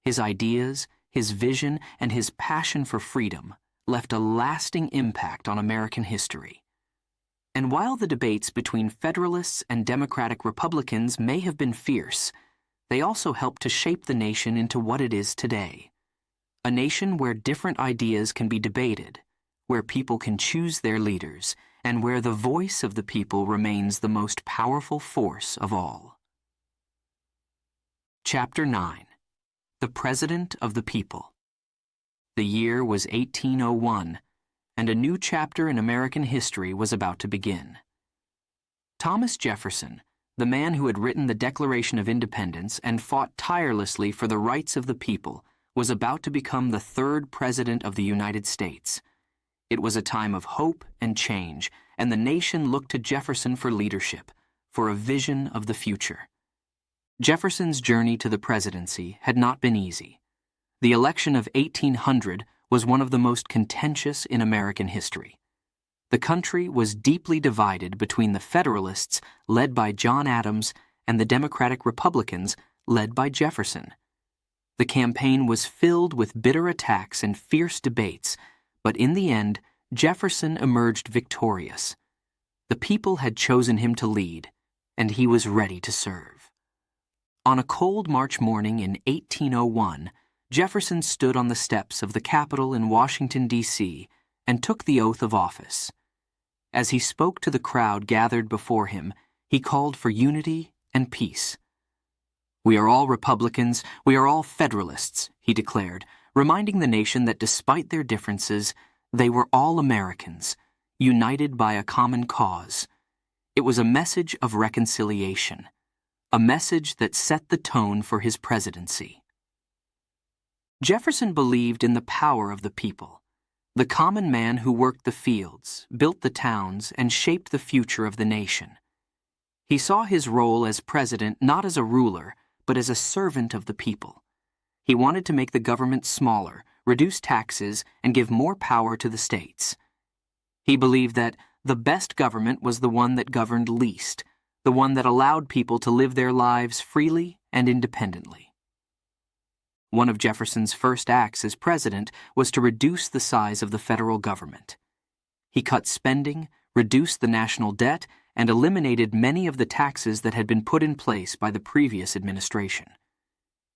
His ideas, his vision, and his passion for freedom left a lasting impact on American history. And while the debates between Federalists and Democratic Republicans may have been fierce, they also helped to shape the nation into what it is today. A nation where different ideas can be debated, where people can choose their leaders, and where the voice of the people remains the most powerful force of all. Chapter 9. The President of the People. The year was 1801, and a new chapter in American history was about to begin. Thomas Jefferson, the man who had written the Declaration of Independence and fought tirelessly for the rights of the people, was about to become the third President of the United States. It was a time of hope and change, and the nation looked to Jefferson for leadership, for a vision of the future. Jefferson's journey to the presidency had not been easy. The election of 1800 was one of the most contentious in American history. The country was deeply divided between the Federalists, led by John Adams, and the Democratic Republicans, led by Jefferson. The campaign was filled with bitter attacks and fierce debates, but in the end, Jefferson emerged victorious. The people had chosen him to lead, and he was ready to serve. On a cold March morning in 1801, Jefferson stood on the steps of the Capitol in Washington, D.C., and took the oath of office. As he spoke to the crowd gathered before him, he called for unity and peace. "We are all Republicans, we are all Federalists," he declared, reminding the nation that despite their differences, they were all Americans, united by a common cause. It was a message of reconciliation, a message that set the tone for his presidency. Jefferson believed in the power of the people, the common man who worked the fields, built the towns, and shaped the future of the nation. He saw his role as president not as a ruler, but as a servant of the people. He wanted to make the government smaller, reduce taxes, and give more power to the states. He believed that the best government was the one that governed least, the one that allowed people to live their lives freely and independently. One of Jefferson's first acts as president was to reduce the size of the federal government. He cut spending, reduced the national debt, and eliminated many of the taxes that had been put in place by the previous administration.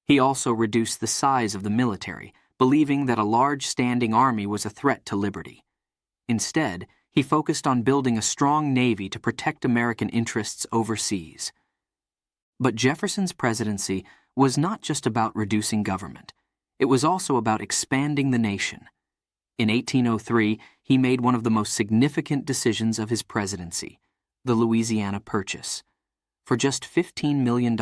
He also reduced the size of the military, believing that a large standing army was a threat to liberty. Instead, he focused on building a strong navy to protect American interests overseas. But Jefferson's presidency was not just about reducing government. It was also about expanding the nation. In 1803, he made one of the most significant decisions of his presidency, the Louisiana Purchase. For just $15 million,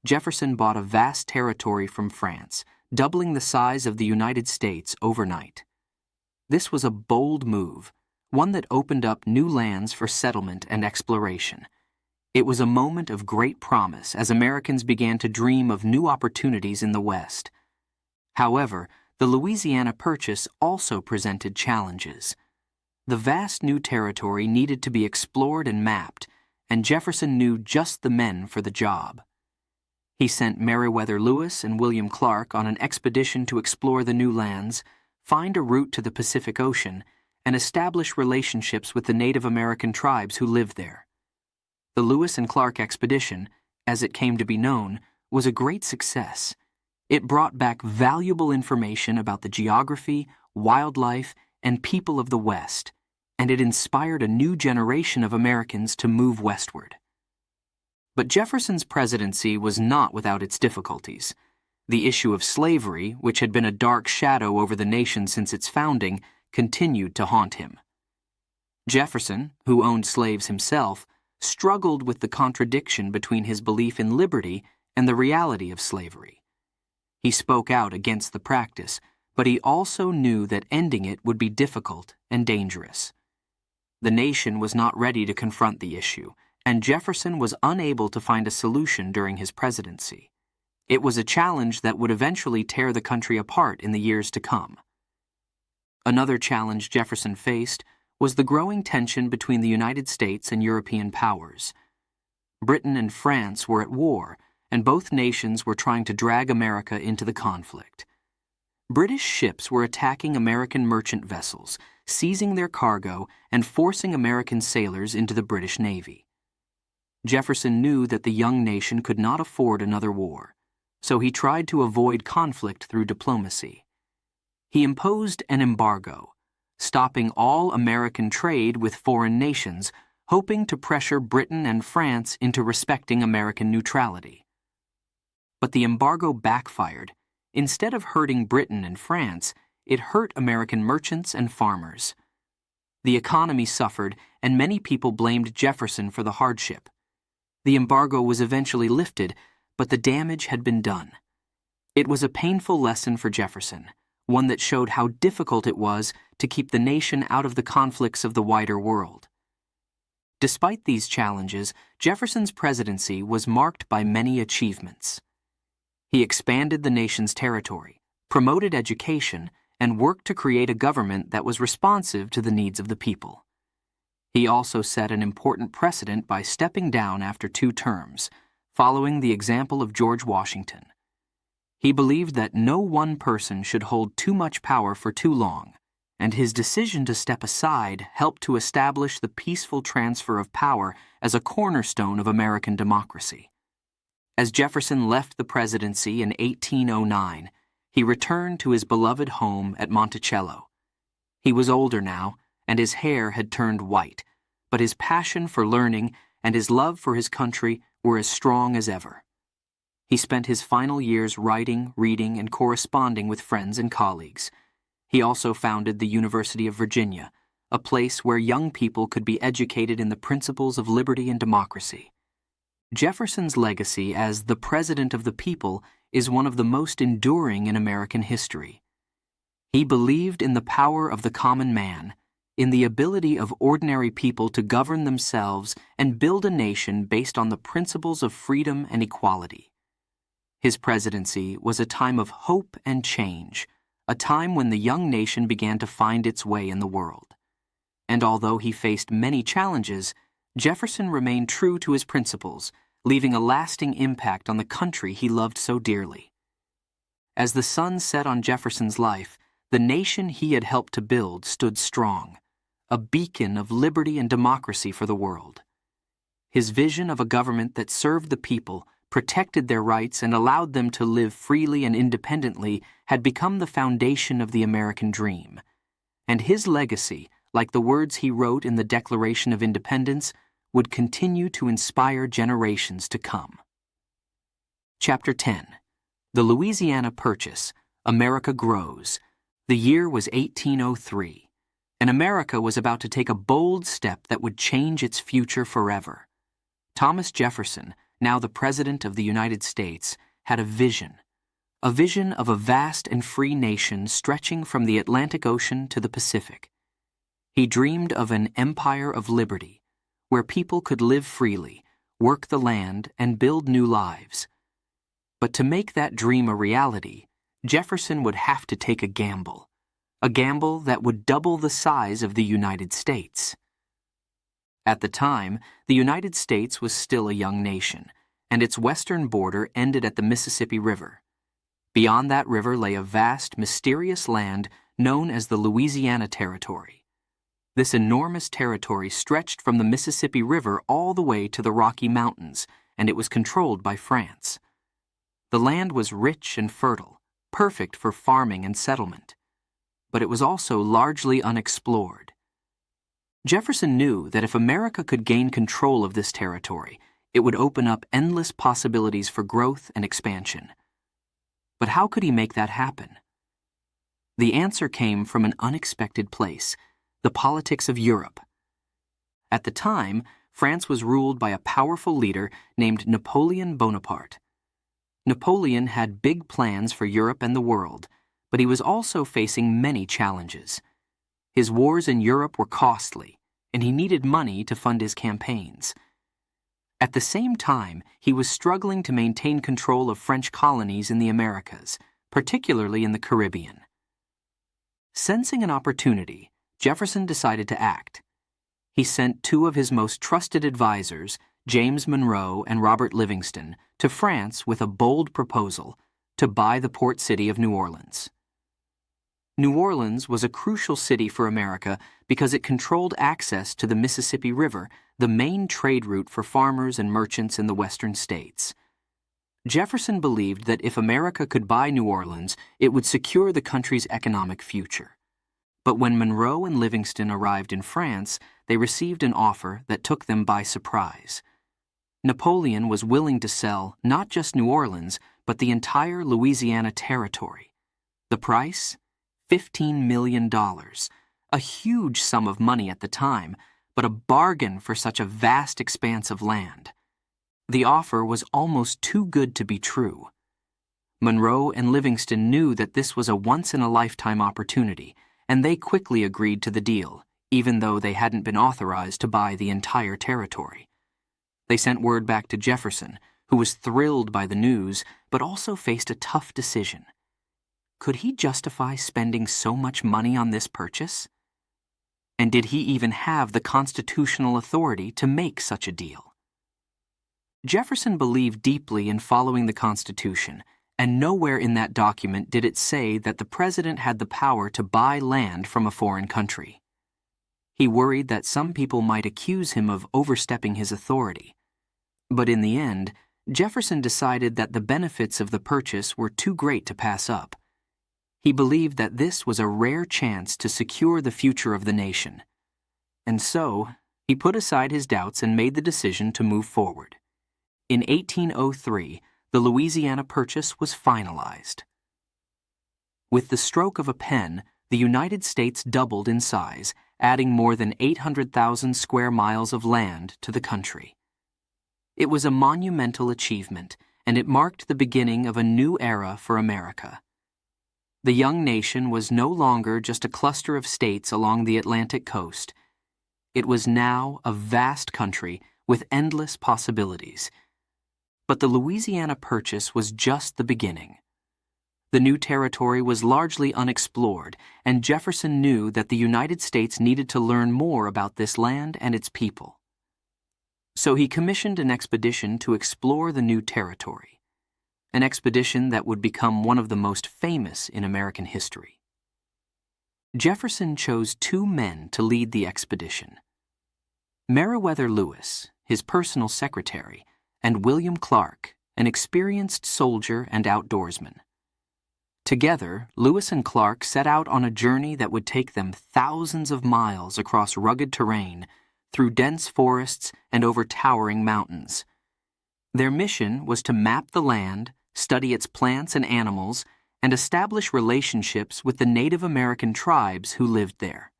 Jefferson bought a vast territory from France, doubling the size of the United States overnight. This was a bold move, one that opened up new lands for settlement and exploration. It was a moment of great promise as Americans began to dream of new opportunities in the West. However, the Louisiana Purchase also presented challenges. The vast new territory needed to be explored and mapped, and Jefferson knew just the men for the job. He sent Meriwether Lewis and William Clark on an expedition to explore the new lands, find a route to the Pacific Ocean, and establish relationships with the Native American tribes who lived there. The Lewis and Clark expedition, as it came to be known, was a great success. It brought back valuable information about the geography, wildlife, and people of the West, and it inspired a new generation of Americans to move westward. But Jefferson's presidency was not without its difficulties. The issue of slavery, which had been a dark shadow over the nation since its founding, continued to haunt him. Jefferson, who owned slaves himself, struggled with the contradiction between his belief in liberty and the reality of slavery. He spoke out against the practice, but he also knew that ending it would be difficult and dangerous. The nation was not ready to confront the issue, and Jefferson was unable to find a solution during his presidency. It was a challenge that would eventually tear the country apart in the years to come. Another challenge Jefferson faced was the growing tension between the United States and European powers. Britain and France were at war, and both nations were trying to drag America into the conflict. British ships were attacking American merchant vessels, seizing their cargo and forcing American sailors into the British Navy. Jefferson knew that the young nation could not afford another war, so he tried to avoid conflict through diplomacy. He imposed an embargo, stopping all American trade with foreign nations, hoping to pressure Britain and France into respecting American neutrality. But the embargo backfired. Instead of hurting Britain and France, it hurt American merchants and farmers. The economy suffered, and many people blamed Jefferson for the hardship. The embargo was eventually lifted, but the damage had been done. It was a painful lesson for Jefferson, one that showed how difficult it was to keep the nation out of the conflicts of the wider world. Despite these challenges, Jefferson's presidency was marked by many achievements. He expanded the nation's territory, promoted education, and worked to create a government that was responsive to the needs of the people. He also set an important precedent by stepping down after 2 terms, following the example of George Washington. He believed that no one person should hold too much power for too long, and his decision to step aside helped to establish the peaceful transfer of power as a cornerstone of American democracy. As Jefferson left the presidency in 1809, he returned to his beloved home at Monticello. He was older now, and his hair had turned white, but his passion for learning and his love for his country were as strong as ever. He spent his final years writing, reading, and corresponding with friends and colleagues. He also founded the University of Virginia, a place where young people could be educated in the principles of liberty and democracy. Jefferson's legacy as the President of the People is one of the most enduring in American history. He believed in the power of the common man, in the ability of ordinary people to govern themselves and build a nation based on the principles of freedom and equality. His presidency was a time of hope and change, a time when the young nation began to find its way in the world. And although he faced many challenges, Jefferson remained true to his principles, leaving a lasting impact on the country he loved so dearly. As the sun set on Jefferson's life, the nation he had helped to build stood strong, a beacon of liberty and democracy for the world. His vision of a government that served the people, protected their rights, and allowed them to live freely and independently had become the foundation of the American dream. And his legacy, like the words he wrote in the Declaration of Independence, would continue to inspire generations to come. Chapter 10. The Louisiana Purchase, America Grows. The year was 1803, and America was about to take a bold step that would change its future forever. Thomas Jefferson, now the President of the United States, had a vision of a vast and free nation stretching from the Atlantic Ocean to the Pacific. He dreamed of an empire of liberty, where people could live freely, work the land, and build new lives. But to make that dream a reality, Jefferson would have to take a gamble that would double the size of the United States. At the time, the United States was still a young nation, and its western border ended at the Mississippi River. Beyond that river lay a vast, mysterious land known as the Louisiana Territory. This enormous territory stretched from the Mississippi River all the way to the Rocky Mountains, and it was controlled by France. The land was rich and fertile, perfect for farming and settlement, but it was also largely unexplored. Jefferson knew that if America could gain control of this territory, it would open up endless possibilities for growth and expansion. But how could he make that happen? The answer came from an unexpected place: the politics of Europe. At the time, France was ruled by a powerful leader named Napoleon Bonaparte. Napoleon had big plans for Europe and the world, but he was also facing many challenges. His wars in Europe were costly, and he needed money to fund his campaigns. At the same time, he was struggling to maintain control of French colonies in the Americas, particularly in the Caribbean. Sensing an opportunity, Jefferson decided to act. He sent 2 of his most trusted advisors, James Monroe and Robert Livingston, to France with a bold proposal to buy the port city of New Orleans. New Orleans was a crucial city for America because it controlled access to the Mississippi River, the main trade route for farmers and merchants in the western states. Jefferson believed that if America could buy New Orleans, it would secure the country's economic future. But when Monroe and Livingston arrived in France, they received an offer that took them by surprise. Napoleon was willing to sell not just New Orleans, but the entire Louisiana territory. The price? $15 million, a huge sum of money at the time, but a bargain for such a vast expanse of land. The offer was almost too good to be true. Monroe and Livingston knew that this was a once-in-a-lifetime opportunity, and they quickly agreed to the deal, even though they hadn't been authorized to buy the entire territory. They sent word back to Jefferson, who was thrilled by the news, but also faced a tough decision. Could he justify spending so much money on this purchase? And did he even have the constitutional authority to make such a deal? Jefferson believed deeply in following the Constitution, and nowhere in that document did it say that the president had the power to buy land from a foreign country. He worried that some people might accuse him of overstepping his authority. But in the end, Jefferson decided that the benefits of the purchase were too great to pass up. He believed that this was a rare chance to secure the future of the nation. And so, he put aside his doubts and made the decision to move forward. In 1803, the Louisiana Purchase was finalized. With the stroke of a pen, the United States doubled in size, adding more than 800,000 square miles of land to the country. It was a monumental achievement, and it marked the beginning of a new era for America. The young nation was no longer just a cluster of states along the Atlantic coast. It was now a vast country with endless possibilities. But the Louisiana Purchase was just the beginning. The new territory was largely unexplored, and Jefferson knew that the United States needed to learn more about this land and its people. So he commissioned an expedition to explore the new territory, an expedition that would become one of the most famous in American history. Jefferson chose two men to lead the expedition: Meriwether Lewis, his personal secretary, and William Clark, an experienced soldier and outdoorsman. Together, Lewis and Clark set out on a journey that would take them thousands of miles across rugged terrain, through dense forests and over towering mountains. Their mission was to map the land, study its plants and animals, and establish relationships with the Native American tribes who lived there.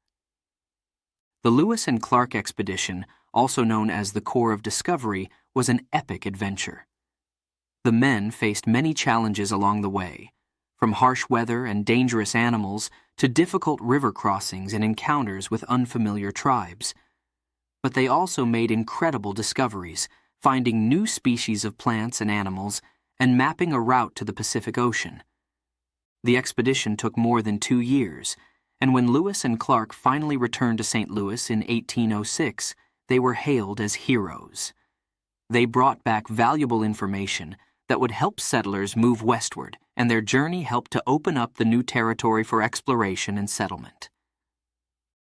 The Lewis and Clark expedition, also known as the Corps of Discovery, was an epic adventure. The men faced many challenges along the way, from harsh weather and dangerous animals to difficult river crossings and encounters with unfamiliar tribes. But they also made incredible discoveries, finding new species of plants and animals, and mapping a route to the Pacific Ocean. The expedition took more than 2 years, and when Lewis and Clark finally returned to St. Louis in 1806, they were hailed as heroes. They brought back valuable information that would help settlers move westward, and their journey helped to open up the new territory for exploration and settlement.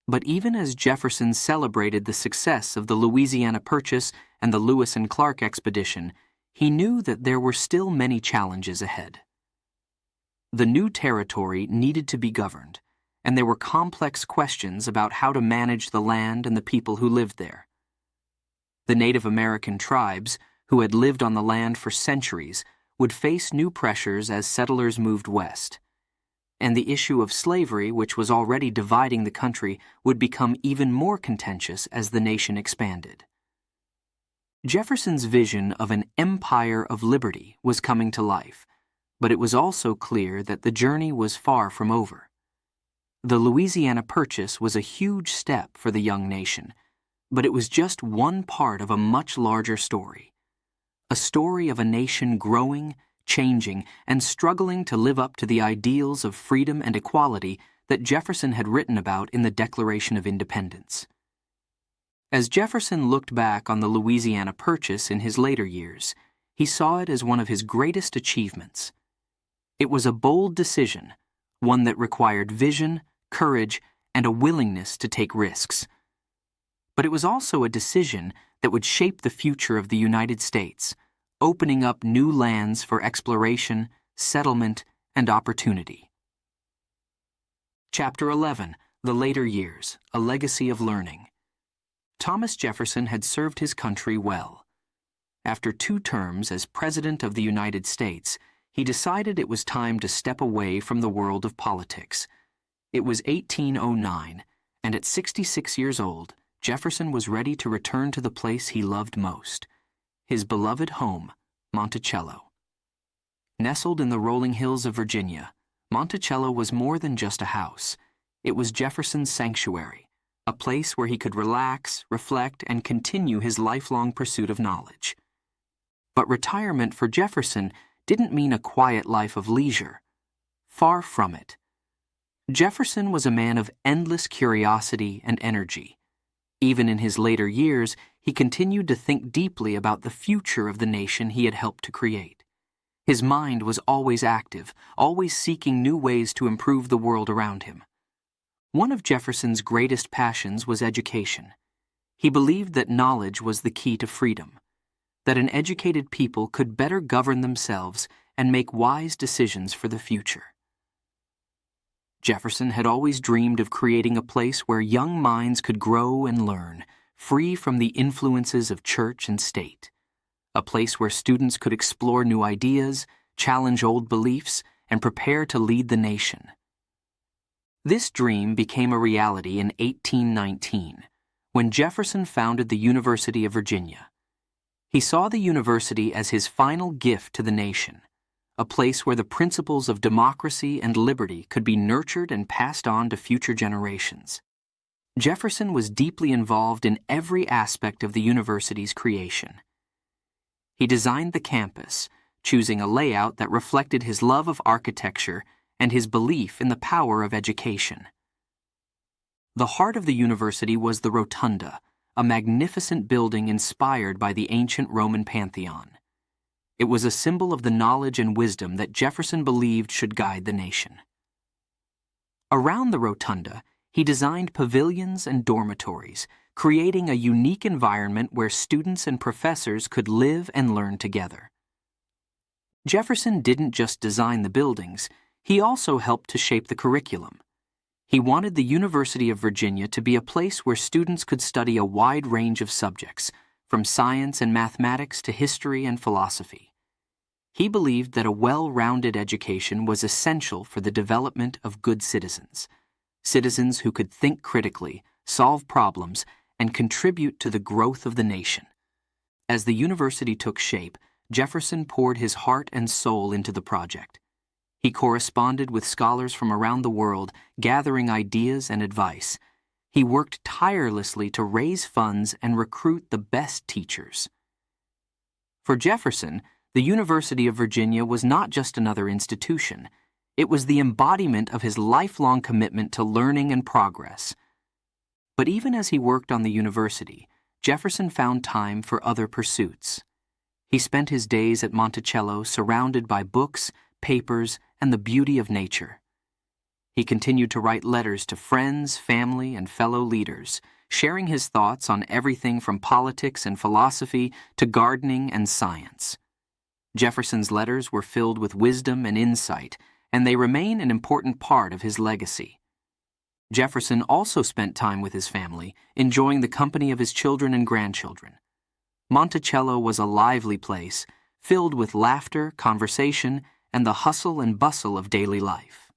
But even as Jefferson celebrated the success of the Louisiana Purchase and the Lewis and Clark expedition, he knew that there were still many challenges ahead. The new territory needed to be governed, and there were complex questions about how to manage the land and the people who lived there. The Native American tribes, who had lived on the land for centuries, would face new pressures as settlers moved west. And the issue of slavery, which was already dividing the country, would become even more contentious as the nation expanded. Jefferson's vision of an empire of liberty was coming to life, but it was also clear that the journey was far from over. The Louisiana Purchase was a huge step for the young nation, but it was just one part of a much larger story. A story of a nation growing, changing, and struggling to live up to the ideals of freedom and equality that Jefferson had written about in the Declaration of Independence. As Jefferson looked back on the Louisiana Purchase in his later years, he saw it as one of his greatest achievements. It was a bold decision, one that required vision, courage, and a willingness to take risks. But it was also a decision that would shape the future of the United States, opening up new lands for exploration, settlement, and opportunity. Chapter 11, The Later Years, A Legacy of Learning. Thomas Jefferson had served his country well. After 2 terms as President of the United States, he decided it was time to step away from the world of politics. It was 1809, and at 66 years old, Jefferson was ready to return to the place he loved most, his beloved home, Monticello. Nestled in the rolling hills of Virginia, Monticello was more than just a house. It was Jefferson's sanctuary, a place where he could relax, reflect, and continue his lifelong pursuit of knowledge. But retirement for Jefferson didn't mean a quiet life of leisure. Far from it. Jefferson was a man of endless curiosity and energy. Even in his later years, he continued to think deeply about the future of the nation he had helped to create. His mind was always active, always seeking new ways to improve the world around him. One of Jefferson's greatest passions was education. He believed that knowledge was the key to freedom, that an educated people could better govern themselves and make wise decisions for the future. Jefferson had always dreamed of creating a place where young minds could grow and learn, free from the influences of church and state. A place where students could explore new ideas, challenge old beliefs, and prepare to lead the nation. This dream became a reality in 1819, when Jefferson founded the University of Virginia. He saw the university as his final gift to the nation, a place where the principles of democracy and liberty could be nurtured and passed on to future generations. Jefferson was deeply involved in every aspect of the university's creation. He designed the campus, choosing a layout that reflected his love of architecture and his belief in the power of education. The heart of the university was the Rotunda, a magnificent building inspired by the ancient Roman Pantheon. It was a symbol of the knowledge and wisdom that Jefferson believed should guide the nation. Around the Rotunda, he designed pavilions and dormitories, creating a unique environment where students and professors could live and learn together. Jefferson didn't just design the buildings, he also helped to shape the curriculum. He wanted the University of Virginia to be a place where students could study a wide range of subjects, from science and mathematics to history and philosophy. He believed that a well-rounded education was essential for the development of good citizens, citizens who could think critically, solve problems, and contribute to the growth of the nation. As the university took shape, Jefferson poured his heart and soul into the project. He corresponded with scholars from around the world, gathering ideas and advice. He worked tirelessly to raise funds and recruit the best teachers. For Jefferson, the University of Virginia was not just another institution. It was the embodiment of his lifelong commitment to learning and progress. But even as he worked on the university, Jefferson found time for other pursuits. He spent his days at Monticello surrounded by books, papers, and the beauty of nature. He continued to write letters to friends, family, and fellow leaders, sharing his thoughts on everything from politics and philosophy to gardening and science. Jefferson's letters were filled with wisdom and insight, and they remain an important part of his legacy. Jefferson also spent time with his family, enjoying the company of his children and grandchildren. Monticello was a lively place, filled with laughter, conversation, and the hustle and bustle of daily life.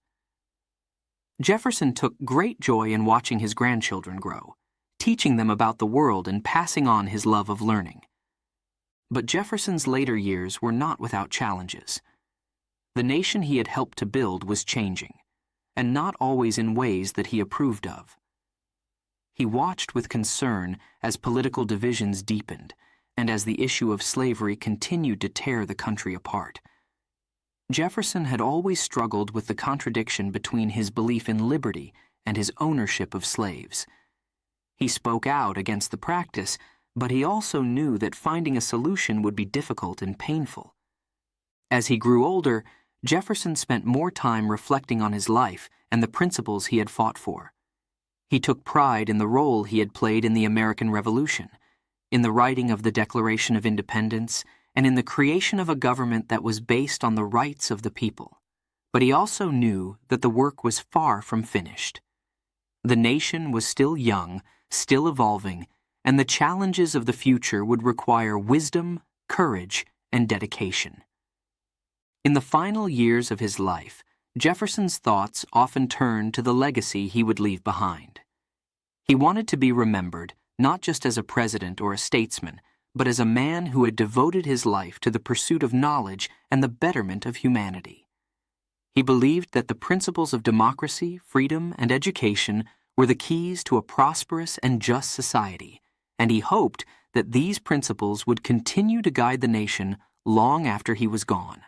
Jefferson took great joy in watching his grandchildren grow, teaching them about the world and passing on his love of learning. But Jefferson's later years were not without challenges. The nation he had helped to build was changing, and not always in ways that he approved of. He watched with concern as political divisions deepened, and as the issue of slavery continued to tear the country apart. Jefferson had always struggled with the contradiction between his belief in liberty and his ownership of slaves. He spoke out against the practice, but he also knew that finding a solution would be difficult and painful. As he grew older, Jefferson spent more time reflecting on his life and the principles he had fought for. He took pride in the role he had played in the American Revolution, in the writing of the Declaration of Independence, and in the creation of a government that was based on the rights of the people. But he also knew that the work was far from finished. The nation was still young, still evolving, and the challenges of the future would require wisdom, courage, and dedication. In the final years of his life, Jefferson's thoughts often turned to the legacy he would leave behind. He wanted to be remembered not just as a president or a statesman, but as a man who had devoted his life to the pursuit of knowledge and the betterment of humanity. He believed that the principles of democracy, freedom, and education were the keys to a prosperous and just society, and he hoped that these principles would continue to guide the nation long after he was gone.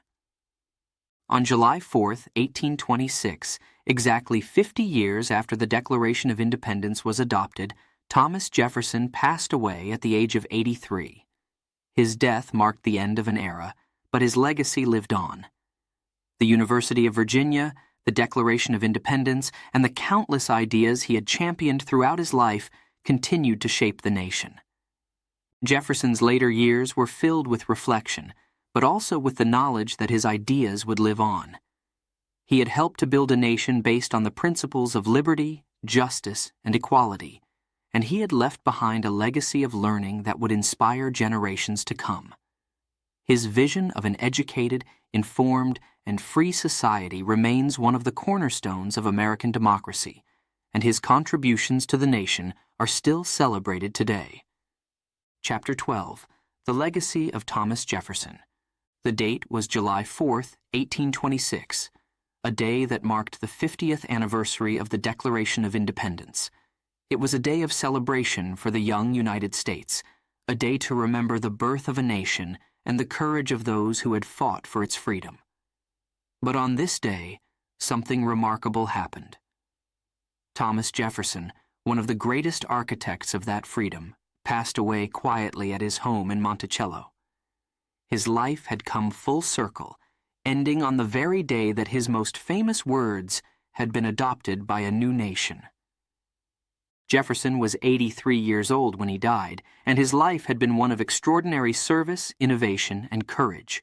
On July 4, 1826, exactly 50 years after the Declaration of Independence was adopted, Thomas Jefferson passed away at the age of 83. His death marked the end of an era, but his legacy lived on. The University of Virginia, the Declaration of Independence, and the countless ideas he had championed throughout his life continued to shape the nation. Jefferson's later years were filled with reflection, but also with the knowledge that his ideas would live on. He had helped to build a nation based on the principles of liberty, justice, and equality, and he had left behind a legacy of learning that would inspire generations to come. His vision of an educated, informed, and free society remains one of the cornerstones of American democracy, and his contributions to the nation are still celebrated today. Chapter 12. The Legacy of Thomas Jefferson. The date was July 4, 1826, a day that marked the 50th anniversary of the Declaration of Independence. It was a day of celebration for the young United States, a day to remember the birth of a nation and the courage of those who had fought for its freedom. But on this day, something remarkable happened. Thomas Jefferson, one of the greatest architects of that freedom, passed away quietly at his home in Monticello. His life had come full circle, ending on the very day that his most famous words had been adopted by a new nation. Jefferson was 83 years old when he died, and his life had been one of extraordinary service, innovation, and courage.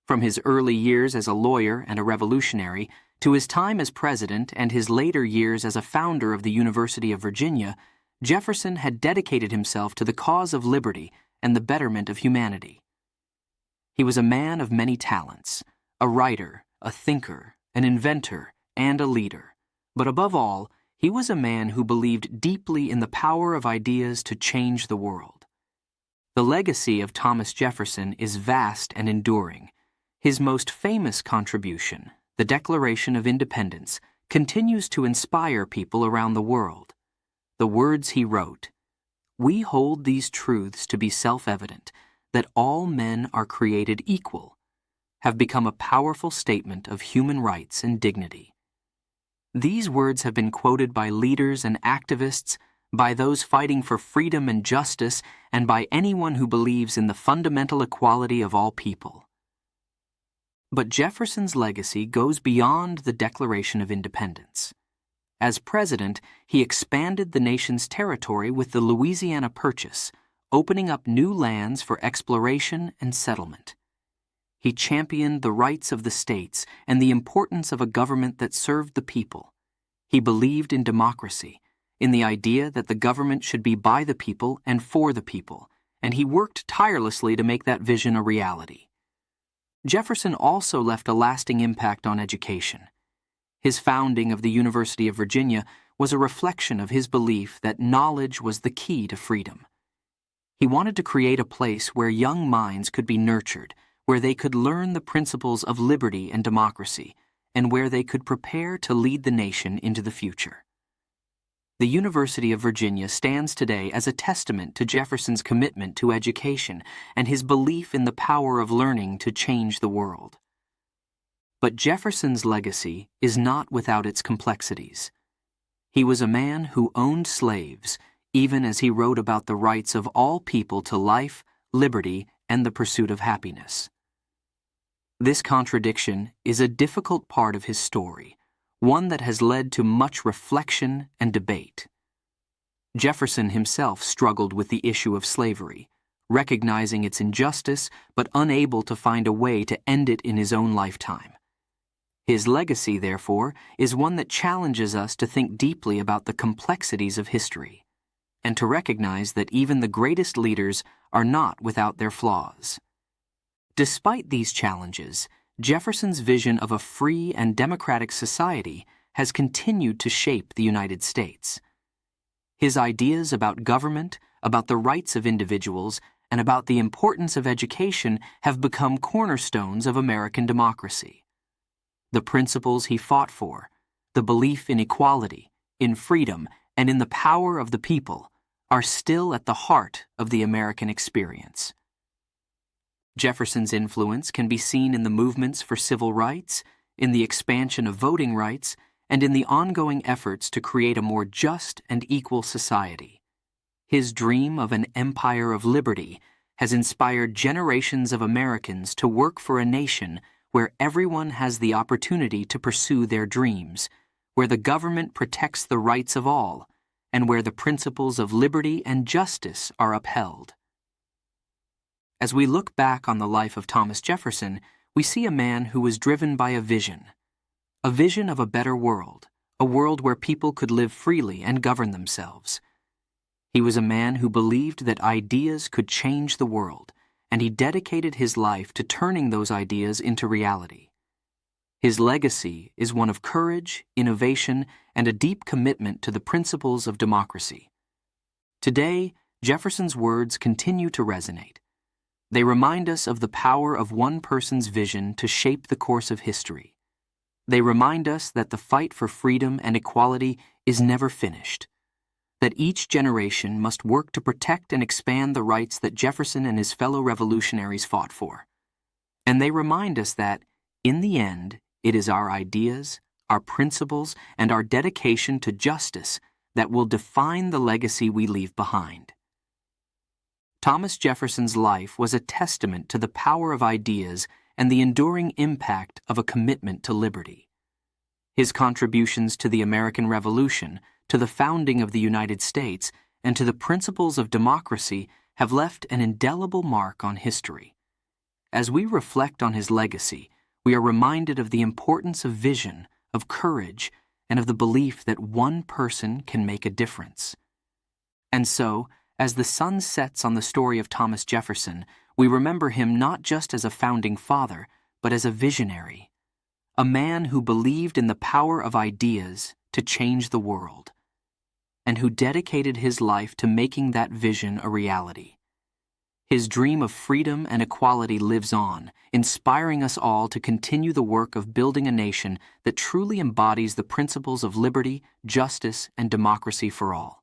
From his early years as a lawyer and a revolutionary, to his time as president and his later years as a founder of the University of Virginia, Jefferson had dedicated himself to the cause of liberty and the betterment of humanity. He was a man of many talents, a writer, a thinker, an inventor, and a leader. But above all, he was a man who believed deeply in the power of ideas to change the world. The legacy of Thomas Jefferson is vast and enduring. His most famous contribution, the Declaration of Independence, continues to inspire people around the world. The words he wrote, "We hold these truths to be self-evident, that all men are created equal," have become a powerful statement of human rights and dignity. These words have been quoted by leaders and activists, by those fighting for freedom and justice, and by anyone who believes in the fundamental equality of all people. But Jefferson's legacy goes beyond the Declaration of Independence. As president, he expanded the nation's territory with the Louisiana Purchase, opening up new lands for exploration and settlement. He championed the rights of the states and the importance of a government that served the people. He believed in democracy, in the idea that the government should be by the people and for the people, and he worked tirelessly to make that vision a reality. Jefferson also left a lasting impact on education. His founding of the University of Virginia was a reflection of his belief that knowledge was the key to freedom. He wanted to create a place where young minds could be nurtured, where they could learn the principles of liberty and democracy, and where they could prepare to lead the nation into the future. The University of Virginia stands today as a testament to Jefferson's commitment to education and his belief in the power of learning to change the world. But Jefferson's legacy is not without its complexities. He was a man who owned slaves, even as he wrote about the rights of all people to life, liberty, and the pursuit of happiness. This contradiction is a difficult part of his story, one that has led to much reflection and debate. Jefferson himself struggled with the issue of slavery, recognizing its injustice but unable to find a way to end it in his own lifetime. His legacy, therefore, is one that challenges us to think deeply about the complexities of history, and to recognize that even the greatest leaders are not without their flaws. Despite these challenges, Jefferson's vision of a free and democratic society has continued to shape the United States. His ideas about government, about the rights of individuals, and about the importance of education have become cornerstones of American democracy. The principles he fought for, the belief in equality, in freedom, and in the power of the people, are still at the heart of the American experience. Jefferson's influence can be seen in the movements for civil rights, in the expansion of voting rights, and in the ongoing efforts to create a more just and equal society. His dream of an empire of liberty has inspired generations of Americans to work for a nation where everyone has the opportunity to pursue their dreams, where the government protects the rights of all, and where the principles of liberty and justice are upheld. As we look back on the life of Thomas Jefferson, we see a man who was driven by a vision of a better world, a world where people could live freely and govern themselves. He was a man who believed that ideas could change the world, and he dedicated his life to turning those ideas into reality. His legacy is one of courage, innovation, and a deep commitment to the principles of democracy. Today, Jefferson's words continue to resonate. They remind us of the power of one person's vision to shape the course of history. They remind us that the fight for freedom and equality is never finished, that each generation must work to protect and expand the rights that Jefferson and his fellow revolutionaries fought for. And they remind us that, in the end, it is our ideas, our principles, and our dedication to justice that will define the legacy we leave behind. Thomas Jefferson's life was a testament to the power of ideas and the enduring impact of a commitment to liberty. His contributions to the American Revolution, to the founding of the United States, and to the principles of democracy have left an indelible mark on history. As we reflect on his legacy, we are reminded of the importance of vision, of courage, and of the belief that one person can make a difference. And so, as the sun sets on the story of Thomas Jefferson, we remember him not just as a founding father, but as a visionary, a man who believed in the power of ideas to change the world, and who dedicated his life to making that vision a reality. His dream of freedom and equality lives on, inspiring us all to continue the work of building a nation that truly embodies the principles of liberty, justice, and democracy for all.